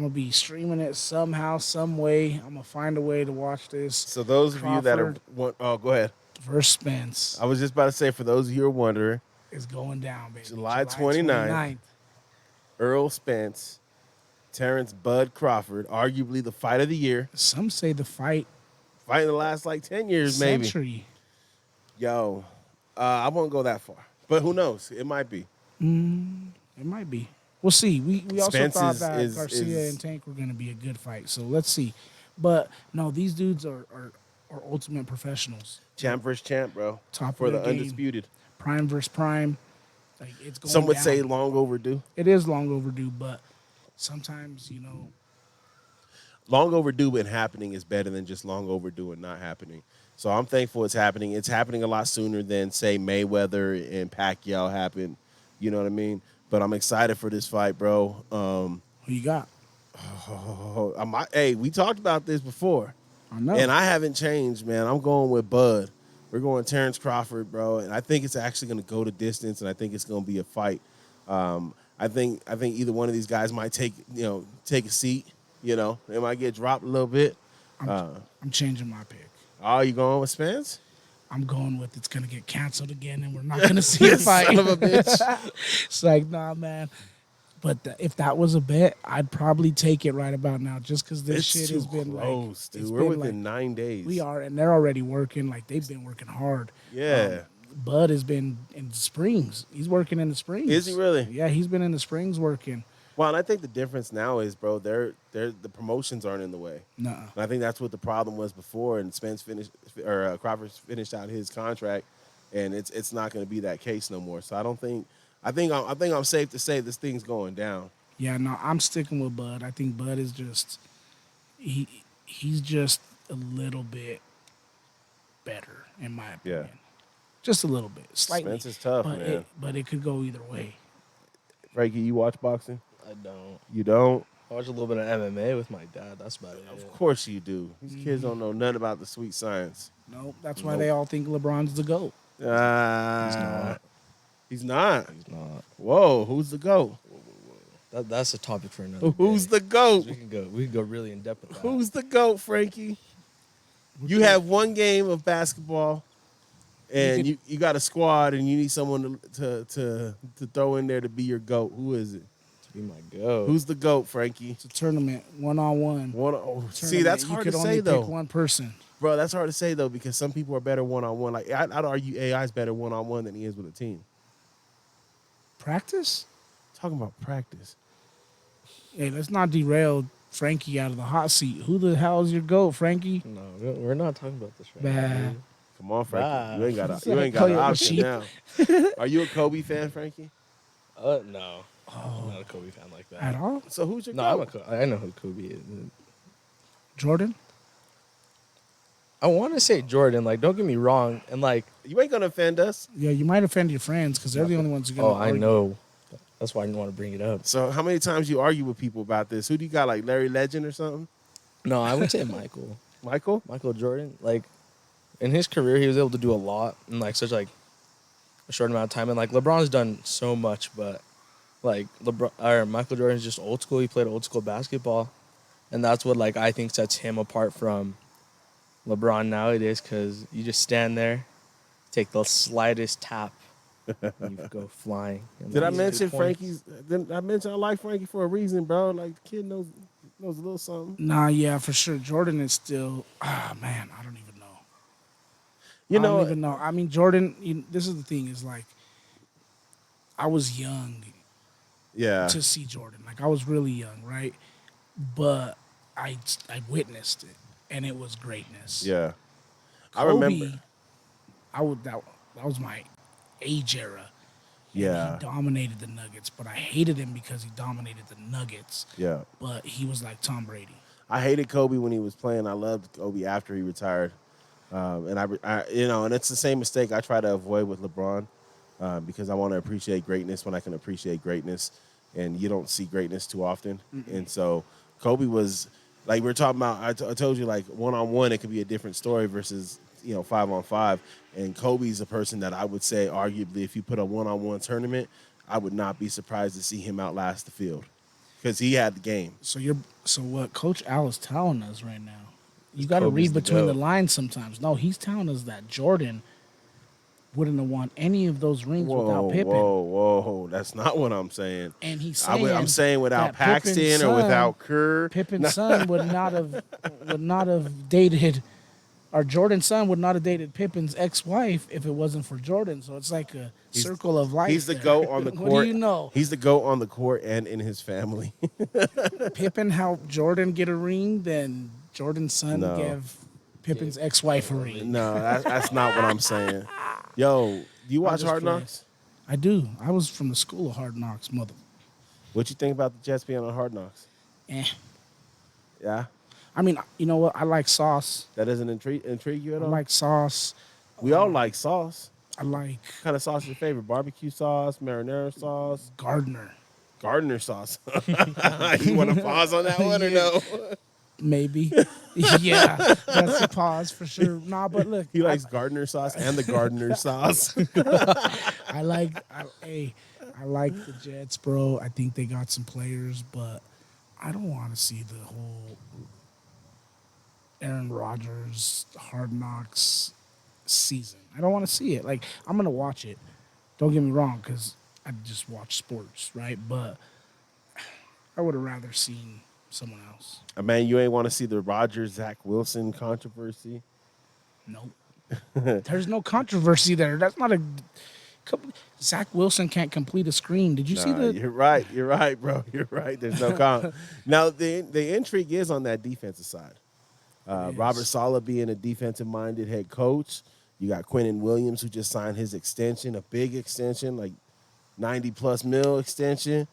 be streaming it somehow, some way. I'm gonna find a way to watch this. So those of you that are Crawford. go ahead. Verse Spence I was just about to say, for those of you who are wondering, is going down, baby. July 29th. Earl Spence, Terrence Bud Crawford, arguably the fight of the year, Some say the fight fight in the last like 10 years, maybe. century. Yo, I won't go that far, but who knows? It might be. It might be. We'll see. We also Spence thought that is- Garcia and Tank were going to be a good fight. So let's see. But no, these dudes are ultimate professionals. Champ versus champ, bro. Top For of the their game. undisputed. Prime versus prime. Like it's going Some would down. say long overdue. It is long overdue, but sometimes, Long overdue and happening is better than just long overdue and not happening. So I'm thankful it's happening. It's happening a lot sooner than, say, Mayweather and Pacquiao happened. You know what I mean? But I'm excited for this fight, bro. who you got? Hey, we talked about this before, I know. and I haven't changed, man. I'm going with Bud. We're going Terrence Crawford, bro, and I think it's actually going to go to distance, and I think it's going to be a fight. I think either one of these guys might take a seat. They might get dropped a little bit. I'm changing my pick. Oh, you going with Spence? I'm going with it's going to get canceled again, and we're not going to see a fight. Son of a bitch. It's like, nah, man. But if that was a bet, I'd probably take it right about now, just because this It's shit too has been close, like, dude. We're within 9 days. we are, and they're already working. Like they've been working hard. Yeah. Bud has been in the Springs. He's working in the Springs. Is he really? Yeah, he's been in the Springs working. Well, and I think the difference now is, bro, the promotions aren't in the way. Nuh-uh. And I think that's what the problem was before. And Crawford finished out his contract, and it's not going to be that case no more. So I think I'm safe to say this thing's going down. Yeah, no, I'm sticking with Bud. I think Bud is just he's just a little bit better, in my opinion. Yeah. Just a little bit, slightly. Spence is tough, but man. But it could go either way. Frankie, you watch boxing? I don't. You don't? I watch a little bit of MMA with my dad. That's about it. Of course you do. These kids don't know nothing about the sweet science. Nope, that's why they all think LeBron's the GOAT. He's not. He's not. He's not. Whoa, who's the GOAT? That's a topic for another Who's day. the GOAT? We can go really in depth with that. Who's the GOAT, Frankie? You have one game of basketball, and you got a squad, and you need someone to throw in there to be your GOAT. Who is it? to be my goat? Who's the GOAT, Frankie? It's a tournament, one-on-one. See, that's hard to say, You could only though. pick one person. Bro, that's hard to say, though, because some people are better one-on-one. Like, I'd argue AI's better one-on-one than he is with a team. Practice? Talking about practice. Hey, let's not derail Frankie out of the hot seat. Who the hell is your GOAT, Frankie? No, we're not talking about this right Bah. now. dude. Come on, Frankie. Nah. You ain't got Sorry, an call you a option sheep. now. Are you a Kobe fan, Frankie? No. I'm not a Kobe fan like that. At all? So who's your No, GOAT? I know who Kobe is. Jordan? I want to say Jordan. Like, don't get me wrong. And like, You ain't gonna offend us. Yeah, you might offend your friends because they're the only ones who are gonna oh, I argue. know. That's why I didn't want to bring it up. So how many times you argue with people about this? Who do you got, like Larry Legend or something? No, I would say Michael. Michael? Michael Jordan. Like, in his career, he was able to do a lot in like such like a short amount of time. And like LeBron's done so much, but like LeBron or Michael Jordan's just old school. He played old school basketball, and that's what like I think sets him apart from LeBron nowadays. Because you just stand there, take the slightest tap, and you go flying. And Did I like, mention 2 points. Frankie's? Didn't I mention I like Frankie for a reason, bro? Like the kid knows a little something. Nah, yeah, for sure. Jordan is still. Man, I don't even know. You I know, don't even know. I mean, Jordan. This is the thing. Is like, I was young yeah, to see Jordan. Like, I was really young, right? But I witnessed it, and it was greatness. yeah. I Kobe, remember. that was my age era. And Yeah, he dominated the Nuggets, but I hated him because he dominated the Nuggets. yeah. But he was like Tom Brady. I hated Kobe when he was playing. I loved Kobe after he retired. And and it's the same mistake I try to avoid with LeBron because I want to appreciate greatness when I can appreciate greatness, and you don't see greatness too often. And so Kobe was like we were talking about. I told you like 1-on-1, it could be a different story versus 5-on-5. And Kobe's a person that I would say, arguably, if you put a 1-on-1 tournament, I would not be surprised to see him outlast the field because he had the game. So what Coach Al is telling us right now, you got to Kobe's read the between the GOAT. lines sometimes. No, he's telling us that Jordan wouldn't have won any of those rings without Pippen. Whoa! That's not what I'm saying. And he's saying I'm saying without that Pippen's Paxton or son- without Kerr. Pippen's son would not have dated, or Jordan's son would not have dated Pippen's ex-wife if it wasn't for Jordan. So it's like a circle of life. He's the there. GOAT on the court. What do you know? He's the GOAT on the court and in his family. Pippen helped Jordan get a ring, then Jordan's son No. gave Pippen's ex-wife a ring. No, that's not what I'm saying. Yo, do you watch just Hard play. Knocks? I do. I was from the school of Hard Knocks, mother. What you think about the Jets being on Hard Knocks? Eh. Yeah, I mean, you know what? I like sauce. that doesn't intrigue you at I all. like sauce. We all like sauce. I like What kind of sauce is your favorite? Barbecue sauce, marinara sauce, Gardner. Gardner sauce. You want to pause on that one or no? Maybe. Yeah, that's a pause for sure. Nah, but look, He likes Gardner sauce and the Gardner sauce. I like the Jets, bro. I think they got some players, but I don't want to see the whole Aaron Rodgers Hard Knocks season. I don't want to see it. Like, I'm gonna watch it. Don't get me wrong, because I just watch sports, right? But I would have rather seen someone else. Man, you ain't want to see the Rodgers Zach Wilson controversy. Nope. There's no controversy there. That's not a. Zach Wilson can't complete a screen. Did you see Nah, the? You're right, bro. You're right. There's no count. Now the intrigue is on that defensive side. Yes. Robert Saleh being a defensive-minded head coach. You got Quinnen Williams who just signed his extension, a big extension, like $90+ million extension.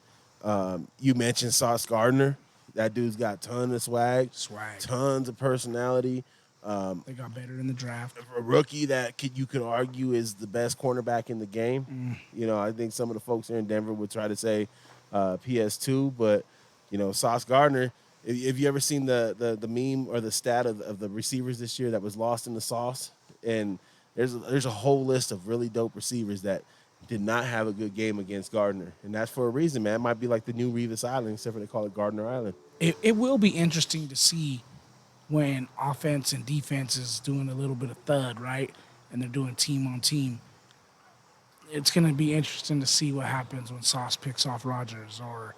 You mentioned Sauce Gardner. That dude's got tons of swag, tons of personality. They got better in the draft. A rookie that you could argue is the best cornerback in the game. I think some of the folks here in Denver would try to say PS2, but Sauce Gardner. Have you ever seen the meme or the stat of the receivers this year that was lost in the sauce? And there's a whole list of really dope receivers that did not have a good game against Gardner, and that's for a reason, man. It might be like the new Revis Island, except for they call it Gardner Island. It will be interesting to see when offense and defense is doing a little bit of thud, right? And they're doing team on team. It's going to be interesting to see what happens when Sauce picks off Rodgers, or,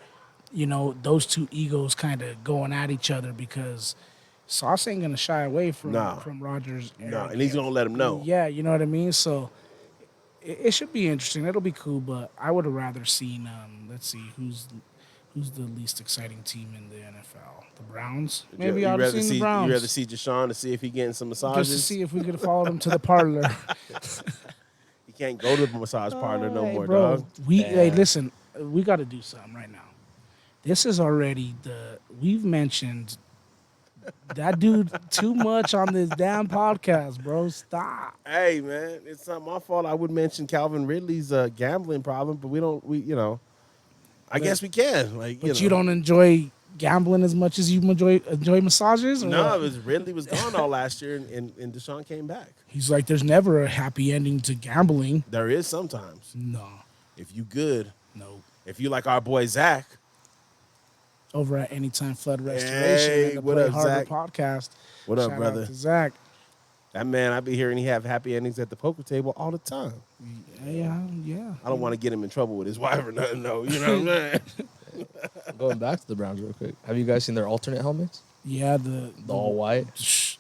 those two egos kind of going at each other, because Sauce ain't going to shy away from Rodgers. No, and he's going to let him know. Yeah, you know what I mean? So it should be interesting. It'll be cool, but I would have rather seen, let's see, who's the least exciting team in the NFL? The Browns? Maybe I'd have seen the Browns. You rather see Deshaun to see if he getting some massages? Just to see if we could have followed him to the parlor. He can't go to the massage parlor no more, bro, dog. Hey, listen, we got to do something right now. This is already we've mentioned That dude too much on this damn podcast, bro. Stop. Hey, man, it's not my fault. I would mention Calvin Ridley's gambling problem, but we don't. I guess we can. But you don't enjoy gambling as much as you enjoy massages? Or No, what? it was Ridley was gone all last year, and Deshaun came back. He's like, there's never a happy ending to gambling. There is sometimes. No, If you good, no. if you like our boy Zach, Over at Anytime Flood Restoration Hey, and the what Play up, Harbor Zach? podcast. What up, Shout brother? Out to Zach. that man, I be hearing he have happy endings at the poker table all the time. Yeah. I don't want to get him in trouble with his wife or nothing, though. You know what I'm saying? Going back to the Browns real quick. Have you guys seen their alternate helmets? Yeah, The all white.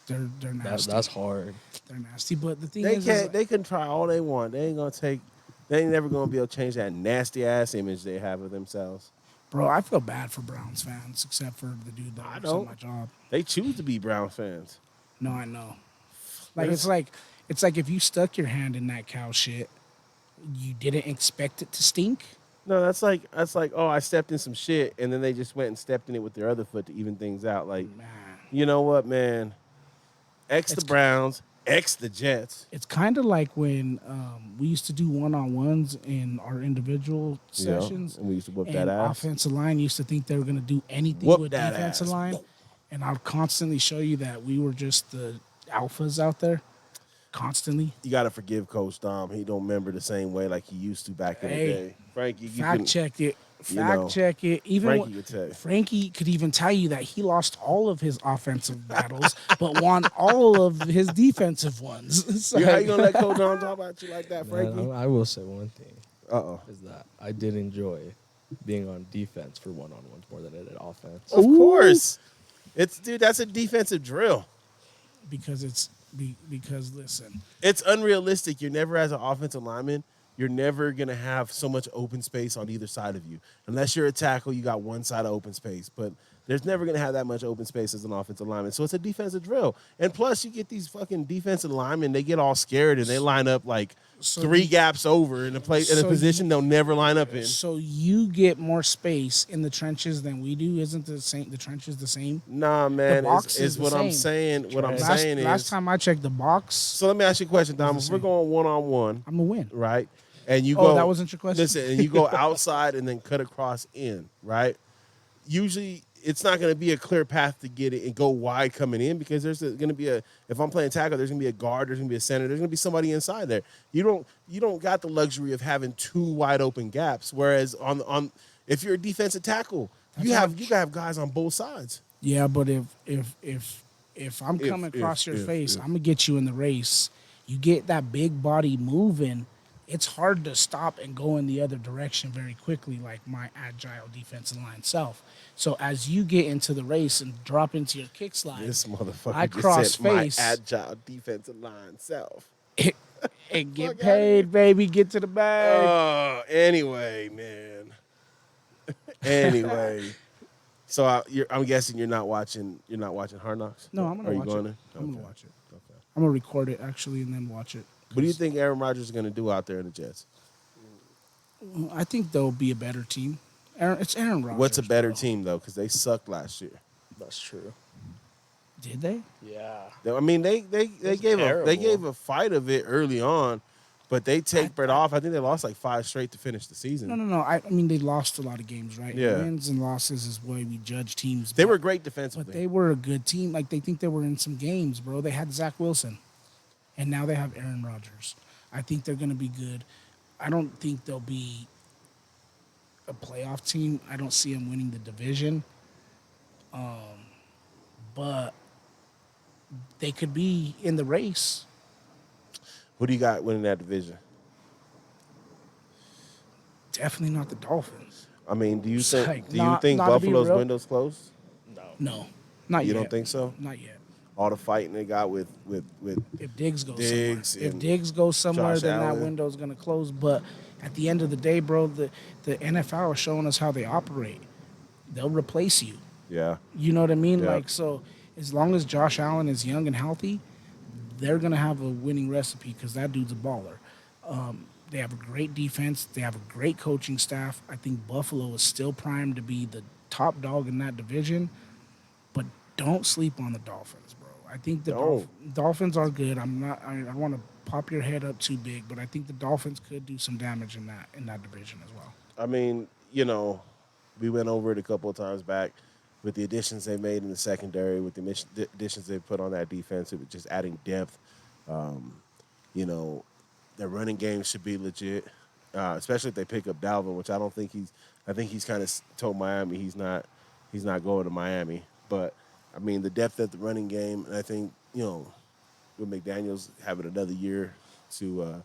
they're nasty. That's hard. They're nasty. But the thing They is, can't. They can try all they want. They ain't gonna take. They ain't never gonna be able to change that nasty ass image they have of themselves. bro, I feel bad for Browns fans, except for the dude that I works on don't. my job. They choose to be Brown fans. No, I know. Like Yes. it's like if you stuck your hand in that cow shit, you didn't expect it to stink. No, that's like oh, I stepped in some shit, and then they just went and stepped in it with their other foot to even things out. Like, Man, you know what, man? X the It's- Browns, X the Jets. it's kind of like when we used to do one-on-ones in our individual You know, sessions, and we used to whoop and that ass. offensive line used to think they were going to do anything Whoop with that defensive ass. line, and I'll constantly show you that we were just the alphas out there, constantly. You gotta forgive Coach Dom. He don't remember the same way like he used to back in Hey, the day. Frankie, you Fact can, check it. you know, Fact check it. Even Frankie when- would tell you. Frankie could even tell you that he lost all of his offensive battles, but won all of his defensive ones. It's How you like- gonna let Coach Dom talk about you like that, Frankie? Man, I will say one thing Uh-oh. is that I did enjoy being on defense for one-on-ones more than I did offense. Of course. Dude, that's a defensive drill. because listen, It's unrealistic. You're never, as an offensive lineman, you're never going to have so much open space on either side of you. Unless you're a tackle, you got one side of open space. But there's never going to have that much open space as an offensive lineman. So it's a defensive drill. And plus, you get these fucking defensive linemen, they get all scared and they line up like So three you- gaps over in a So position they'll never line up in. so you get more space in the trenches than we do. Isn't the trenches the same? Nah, man, box is is the what I'm same. saying. What I'm Last, saying last is. time I checked the box, So let me ask you a question, Dom. It's If the we're same. going one-on-one, I'm gonna win. right? And you Oh, go. that wasn't your question? Listen, and you go outside and then cut across in, right? Usually, it's not going to be a clear path to get it and go wide coming in because there's going to be if I'm playing tackle, there's going to be a guard, there's going to be a center, there's going to be somebody inside there. You don't got the luxury of having two wide open gaps. Whereas on if you're a defensive tackle, you gotta have guys on both sides. Yeah, but if I'm coming across your face, I'm gonna get you in the race. You get that big body moving, it's hard to stop and go in the other direction very quickly, like my agile defensive line self. So as you get into the race and drop into your kick slide, This motherfucker I just cross said face. my agile defensive line self. and get Fuck paid, baby, get to the bag. Anyway, man. Anyway, so I'm guessing you're not watching Hard Knocks. No, I'm gonna Are you watch going it. to? I'm gonna watch it. Okay. I'm gonna record it actually and then watch it. What do you think Aaron Rodgers is going to do out there in the Jets? I think they'll be a better team. It's Aaron Rodgers. What's a better bro. team though? Because they sucked last year. That's true. Did they? Yeah. I mean, they was gave terrible. a fight of it early on, but they tapered off. I think they lost like 5 straight to finish the season. No. I mean, they lost a lot of games, right? Yeah. Wins and losses is the way we judge teams. They but- were great but defensively. they were a good team. Like, they think they were in some games, bro. They had Zach Wilson, and now they have Aaron Rodgers. I think they're going to be good. I don't think they'll be a playoff team. I don't see them winning the division. But they could be in the race. Who do you got winning that division? Definitely not the Dolphins. I mean, do you It's think like, do you not- think not to be Buffalo's real- window's closed? No, not You yet. don't think so? Not yet. All the fighting they got with If Diggs goes Diggs somewhere, if and Diggs goes somewhere, Josh then Allen. that window's gonna close. But at the end of the day, bro, the NFL is showing us how they operate. They'll replace you. yeah. You know what I mean? Yeah. Like, so as long as Josh Allen is young and healthy, they're gonna have a winning recipe because that dude's a baller. They have a great defense. They have a great coaching staff. I think Buffalo is still primed to be the top dog in that division. But don't sleep on the Dolphins, bro. I think the Don't. Dolphins are good. I'm not. I don't want to pop your head up too big, but I think the Dolphins could do some damage in that division as well. I mean, we went over it a couple of times back with the additions they made in the secondary, with the additions they put on that defense. It was just adding depth. Um, you know, their running game should be legit, especially if they pick up Dalvin, which I don't think he's. I think he's kind of told Miami he's not going to Miami. But I mean, the depth at the running game, and I think with McDaniels having another year to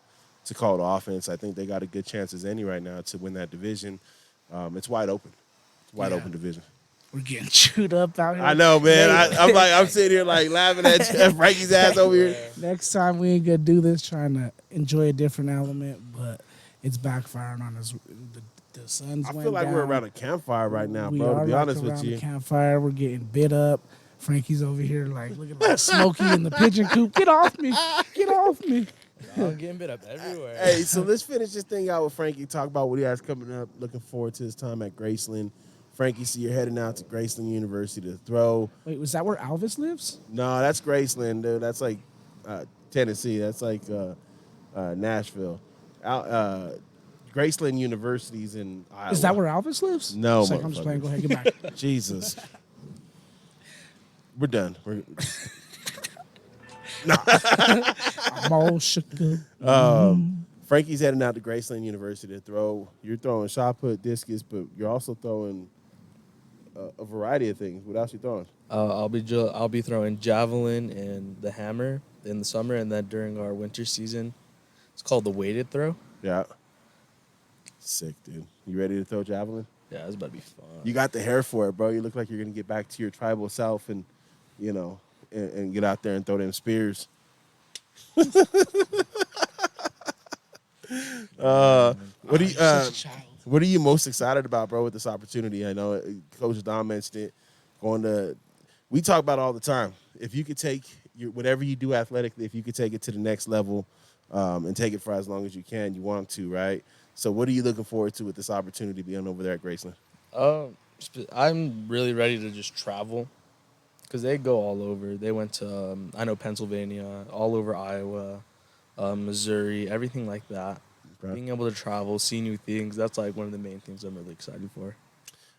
call the offense, I think they got a good chance as any right now to win that division. It's wide open. It's a wide open division. We're getting chewed up out here. I know, man. I'm sitting here like laughing at Frankie's ass over here. Next time we ain't gonna do this trying to enjoy a different element, but it's backfiring on us. The sun's I went feel like down. we're around a campfire right now, We bro. are To be like honest with around you, the campfire. We're getting bit up. Frankie's over here like looking like Smokey in the pigeon coop. Get off me! Get off me! I'm getting bit up everywhere. hey, so let's finish this thing out with Frankie. Talk about what he has coming up. Looking forward to his time at Graceland. Frankie, so you're heading out to Graceland University to throw. Wait, was that where Alvis lives? No, that's Graceland, dude. That's like Tennessee. That's like Nashville. Graceland University's in Iowa. Is that where Alvis lives? No, It's like, I'm just playing. Go ahead, get back. Jesus. We're done. I'm all shook up. Frankie's heading out to Graceland University to throw. You're throwing shot put, discus, but you're also throwing a variety of things. What else you throwing? I'll be throwing javelin and the hammer in the summer, and then during our winter season, it's called the weighted throw. Yeah. Sick, dude. You ready to throw javelin? Yeah, it's about to be fun. You got the hair for it, bro. You look like you're gonna get back to your tribal self and, and get out there and throw them spears. What are you most excited about, bro, with this opportunity? I know Coach Don mentioned it. We talk about it all the time. If you could take whatever you do athletically, if you could take it to the next level, and take it for as long as you can, you want to, right? So what are you looking forward to with this opportunity being over there at Graceland? I'm really ready to just travel because they go all over. They went to, I know, Pennsylvania, all over Iowa, Missouri, everything like that. Okay. Being able to travel, see new things, that's like one of the main things I'm really excited for.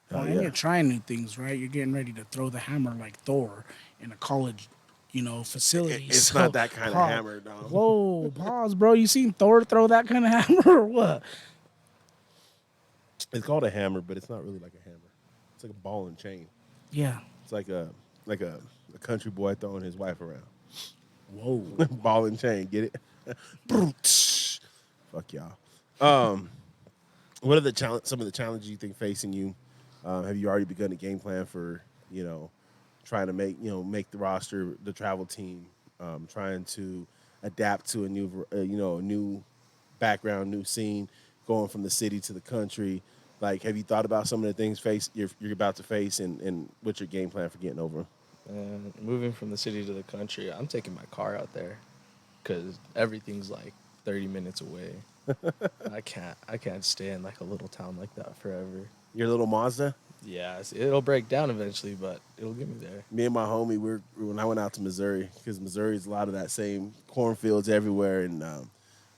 And you're trying new things, right? You're getting ready to throw the hammer like Thor in a college, facility. It's not that kind of hammer, no. Whoa, pause, bro. You seen Thor throw that kind of hammer or what? It's called a hammer, but it's not really like a hammer. It's like a ball and chain. Yeah. It's like a country boy throwing his wife around. Whoa. Ball and chain, get it? Fuck y'all. What are some of the challenges you think facing you? Have you already begun a game plan for trying to make the roster, the travel team, trying to adapt to a new background, new scene, going from the city to the country? Like, have you thought about some of the things you're about to face, and what's your game plan for getting over them? Moving from the city to the country, I'm taking my car out there because everything's like 30 minutes away. I can't stay in like a little town like that forever. Your little Mazda? Yeah, it'll break down eventually, but it'll get me there. Me and my homie, when I went out to Missouri, because Missouri is a lot of that same cornfields everywhere, and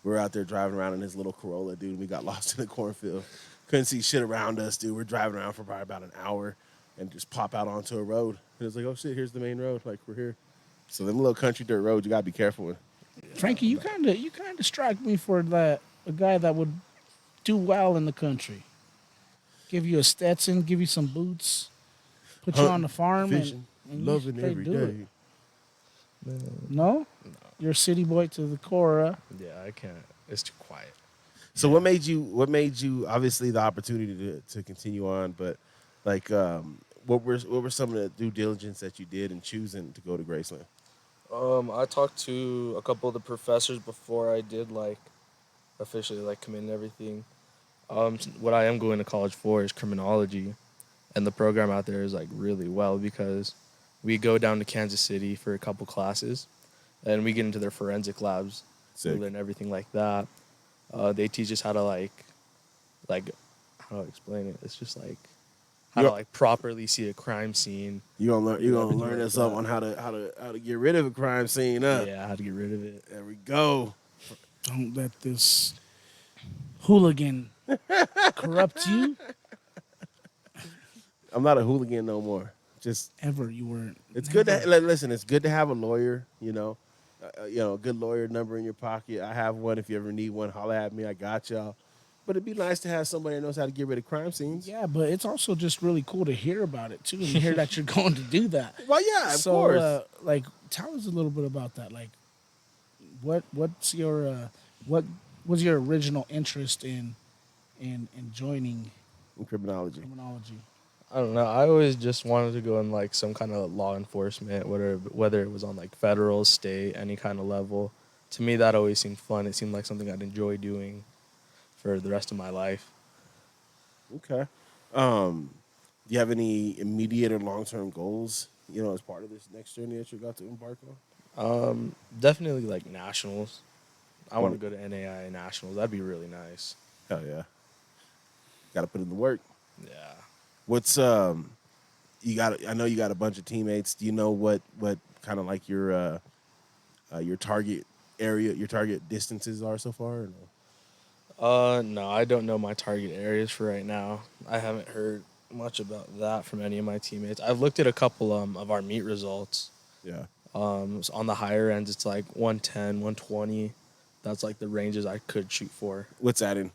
we were out there driving around in his little Corolla, dude. We got lost in the cornfield. Couldn't see shit around us, dude. We're driving around for probably about an hour and just pop out onto a road. And it's like, oh, shit, here's the main road. Like, we're here. So them little country dirt roads, you got to be careful with. Frankie, you kind of strike me for a guy that would do well in the country. Give you a Stetson, give you some boots, put you on the farm, fishing, and loving straight every do day. it. No? You're a city boy to the core, huh? Yeah, I can't. It's too quiet. So what made you obviously the opportunity to continue on, but like what were some of the due diligence that you did in choosing to go to Graceland? I talked to a couple of the professors before I did officially come in and everything. What I am going to college for is criminology, and the program out there is really well because we go down to Kansas City for a couple classes, and we get into their forensic labs. Sick. We learn everything like that. They teach us how to how do I explain it? It's just how to You're- like properly see a crime scene. You're gonna Everything learn like us up that. on how to get rid of a crime scene, huh? Yeah, how to get rid of it. There we go. Don't let this hooligan corrupt you. I'm not a hooligan no more. Just Ever you weren't. it's Never. good to listen. It's good to have a lawyer. A good lawyer number in your pocket. I have one. If you ever need one, holla at me. I got y'all. But it'd be nice to have somebody that knows how to get rid of crime scenes. Yeah, but it's also just really cool to hear about it too, and hear that you're going to do that. Well, yeah, of course. Like, tell us a little bit about that. Like, what's your what was your original interest in joining Criminology. criminology? I don't know. I always just wanted to go in like some kind of law enforcement, whether it was on like federal, state, any kind of level. To me, that always seemed fun. It seemed like something I'd enjoy doing for the rest of my life. Okay. Do you have any immediate or long-term goals? As part of this next journey that you're about to embark on. Definitely like nationals. I want Wanna- to go to NAIA nationals. That'd be really nice. Hell yeah. Got to put in the work. Yeah. What's you got? I know you got a bunch of teammates. Do you know what kind of like your target area, your target distances are so far? Or no? No, I don't know my target areas for right now. I haven't heard much about that from any of my teammates. I've looked at a couple of our meet results. Yeah. So on the higher ends, it's like 110, 120. That's like the ranges I could shoot for. What's that in?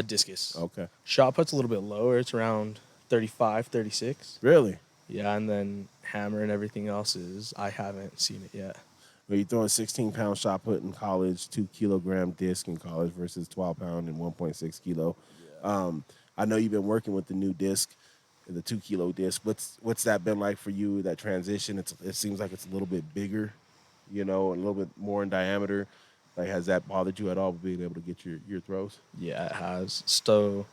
Discus. Okay. Shot put's a little bit lower. It's around 35, 36. Really? Yeah, and then hammer and everything else is, I haven't seen it yet. Well, you're throwing 16-pound shot put in college, 2-kilogram disc in college versus 12-pound and 1.6 kilo. Yeah. I know you've been working with the new disc, the 2-kilo disc. What's that been like for you? That transition? It seems like it's a little bit bigger, a little bit more in diameter. Like, has that bothered you at all, being able to get your throws? Yeah, it has. So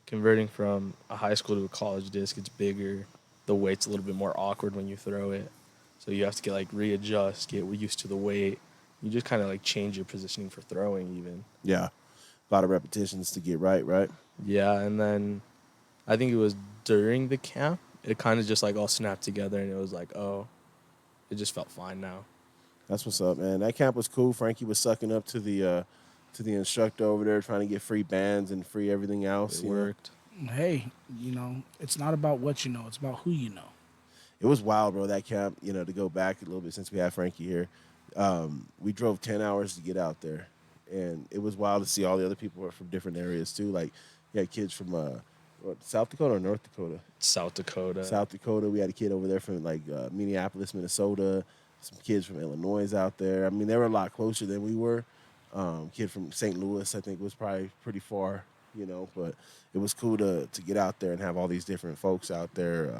converting from a high school to a college disc, it's bigger. The weight's a little bit more awkward when you throw it. So you have to readjust, get used to the weight. You just kind of change your positioning for throwing even. Yeah. A lot of repetitions to get right? Yeah, and then I think it was during the camp, it kind of just all snapped together and it was it just felt fine now. That's what's up, man. That camp was cool. Frankie was sucking up to the instructor over there, trying to get free bands and free everything else. It worked. Hey, it's not about what you know; it's about who you know. It was wild, bro, that camp, to go back a little bit since we had Frankie here. We drove 10 hours to get out there, and it was wild to see all the other people from different areas, too. Like, you had kids from South Dakota or North Dakota? South Dakota. South Dakota. We had a kid over there from, Minneapolis, Minnesota, some kids from Illinois out there. I mean, they were a lot closer than we were. Kid from St. Louis, I think, was probably pretty far, but it was cool to get out there and have all these different folks out there.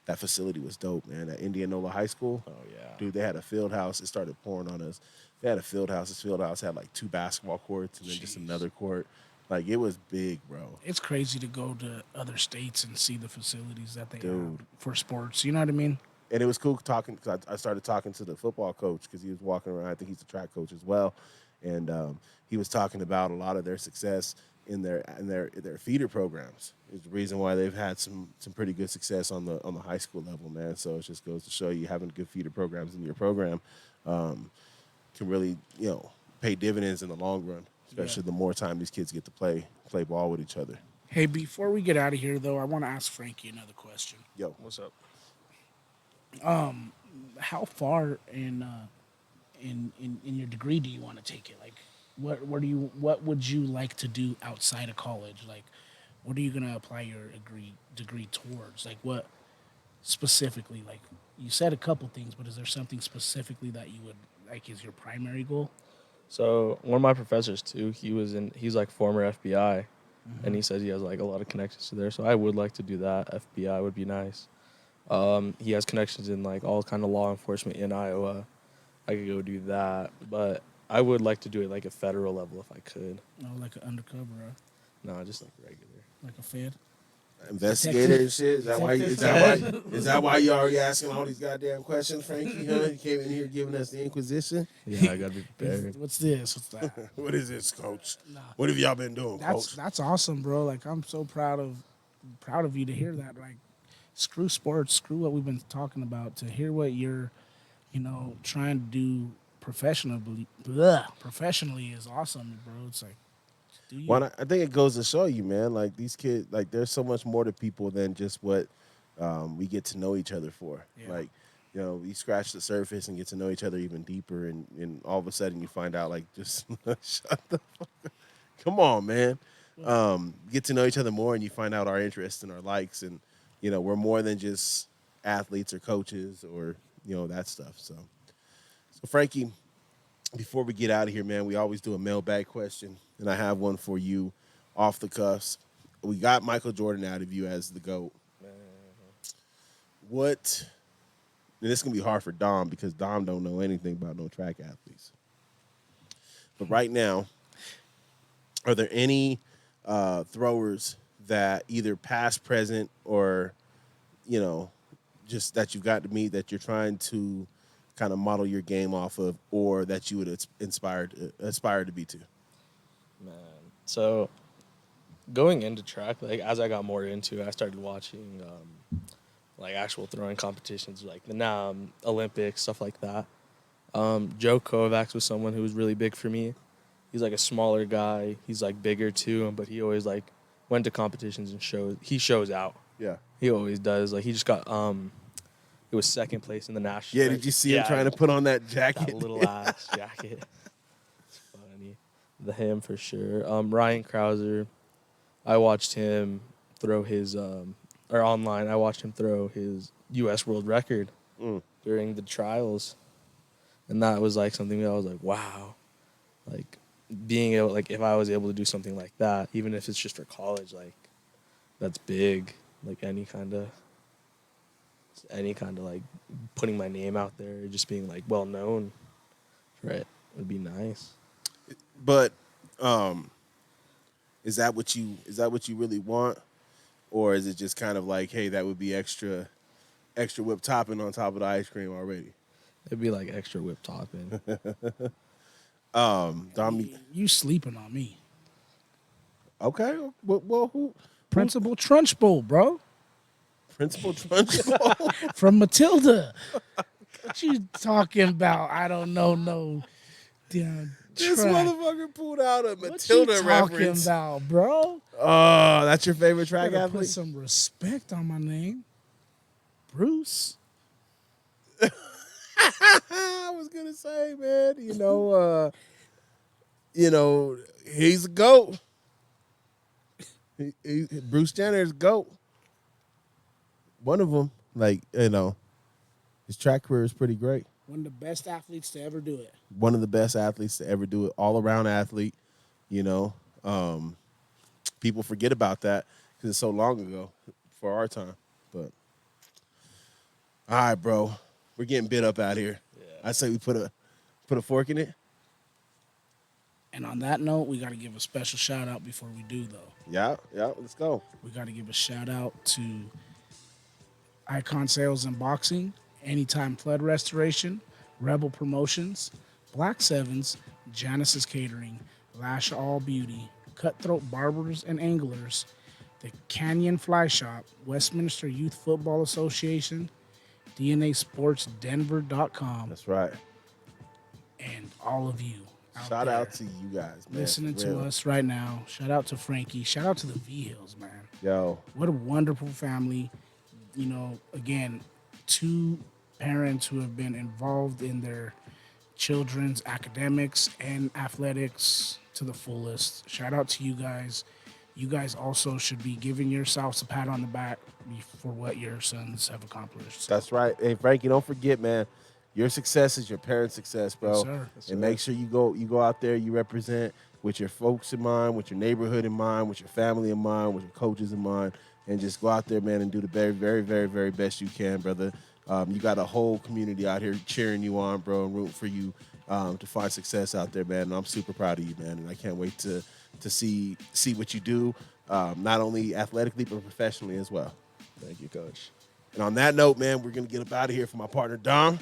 That facility was dope, man. At Indianola High School. Oh, yeah. Dude, they had a field house. It started pouring on us. They had a field house. This field house had 2 basketball courts and then just another court. It was big, bro. It's crazy to go to other states and see the facilities that they have Dude. for sports. You know what I mean? And it was cool talking, because I started talking to the football coach, because he was walking around. I think he's the track coach as well. And he was talking about a lot of their success in their feeder programs. Is the reason why they've had some pretty good success on the high school level, man. So it just goes to show you having good feeder programs in your program can really pay dividends in the long run, especially the more time these kids get to play ball with each other. Hey, before we get out of here, though, I want to ask Frankie another question. Yo, What's up? How far in your degree do you want to take it? What would you like to do outside of college? What are you gonna apply your degree towards? What specifically? You said a couple things, but is there something specifically that you would is your primary goal? So one of my professors too, he's former FBI, and he says he has a lot of connections to there. So I would like to do that. FBI would be nice. He has connections in all kind of law enforcement in Iowa. I could go do that, but I would like to do it a federal level if I could. No, like an undercover, No, just regular. like a Fed. investigator and shit. Is that why you already asking all these goddamn questions, Frankie? Huh? You came in here giving us the Inquisition. Yeah, I gotta be prepared. What's this? What's that? What is this, Coach? Nah. What have y'all been doing, Coach? That's awesome, bro. I'm so proud of proud of you to hear that. Like, screw sports, screw what we've been talking about. To hear what you're, trying to do professionally is awesome, bro. It's like, do you? Well, I think it goes to show you, man. Like these kids, like there's so much more to people than just what we get to know each other for. Yeah. Like, we scratch the surface and get to know each other even deeper, and all of a sudden you find out, like, just shut the fuck up. Come on, man. Get to know each other more, and you find out our interests and our likes, and we're more than just athletes or coaches or that stuff. So Frankie, before we get out of here, man, we always do a mailbag question, and I have one for you off the cuffs. We got Michael Jordan out of you as the GOAT. What, and this is going to be hard for Dom because Dom don't know anything about no track athletes. But right now, are there any throwers that either past, present, or, just that you've got to meet that you're trying to kind of model your game off of, or that you would aspire to be to? Man, so going into track, like as I got more into it, I started watching like actual throwing competitions, like the Olympics, stuff like that. Joe Kovacs was someone who was really big for me. He's like a smaller guy. He's like bigger too, but he always like went to competitions and he shows out. Yeah. He always does. Like he just got it was second place in the national. Yeah, did you see him trying to put on that jacket? That little ass jacket. It's funny. Him for sure. Ryan Krauser, I watched him throw his online. I watched him throw his U.S. world record during the trials, and that was like something that I was like, wow, like being able, like if I was able to do something like that, even if it's just for college, like that's big. Like any kind of like putting my name out there, just being like well known, right? Would be nice. But is that what you really want, or is it just kind of like, hey, that would be extra whip topping on top of the ice cream already? It'd be like extra whip topping. Dom, You sleeping on me. okay. Well, who? Principal Trunchbull, bro. Principal Trunchbull? From Matilda. What you talking about? I don't know no damn This track. motherfucker pulled out a What Matilda you talking reference. about, bro? Oh, that's your favorite track Better put athlete? some respect on my name. Bruce. I was gonna say, man, he's a GOAT. Bruce Jenner is GOAT. One of them, his track career is pretty great. One of the best athletes to ever do it. One of the best athletes to ever do it. All around athlete. People forget about that because it's so long ago for our time. But all right, bro, we're getting bit up out here. Yeah. I say we put a fork in it. And on that note, we got to give a special shout out before we do, though. Yeah, let's go. We got to give a shout out to Icon Sales and Boxing, Anytime Flood Restoration, Rebel Promotions, Black Sevens, Janice's Catering, Lash All Beauty, Cutthroat Barbers and Anglers, the Canyon Fly Shop, Westminster Youth Football Association, DNASportsDenver.com, That's right. and all of you. Shout out to you guys, man. Listening to us right now. Shout out to Frankie. Shout out to the Vigils, man. Yo. What a wonderful family. Again, two parents who have been involved in their children's academics and athletics to the fullest. Shout out to you guys. You guys also should be giving yourselves a pat on the back for what your sons have accomplished. That's right. Hey, Frankie, don't forget, man. Your success is your parents' success, bro. Yes, sir. Yes, and sir. make sure you go out there, you represent with your folks in mind, with your neighborhood in mind, with your family in mind, with your coaches in mind, and just go out there, man, and do the very, very, very, very best you can, brother. You got a whole community out here cheering you on, bro, and rooting for you to find success out there, man. And I'm super proud of you, man. And I can't wait to see what you do, not only athletically but professionally as well. Thank you, Coach. And on that note, man, we're gonna get up out of here for my partner Dom.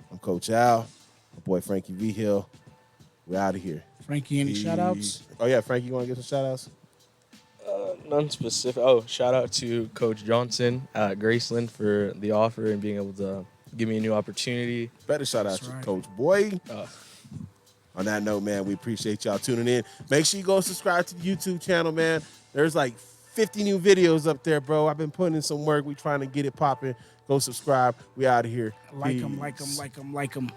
I'm Coach Al, my boy Frankie Vigil. We're out of here. Frankie, any shout outs? Oh yeah, Frankie, you wanna get some shout outs? None specific. Oh, shout out to Coach Johnson at Graceland for the offer and being able to give me a new opportunity. Better shout out That's to right. Coach Boy. Uh, On that note, man, we appreciate y'all tuning in. Make sure you go subscribe to the YouTube channel, man. There's like 50 new videos up there, bro. I've been putting in some work. We trying to get it popping. Go subscribe. We out of here. Like them, Peace. like them, like them, like them.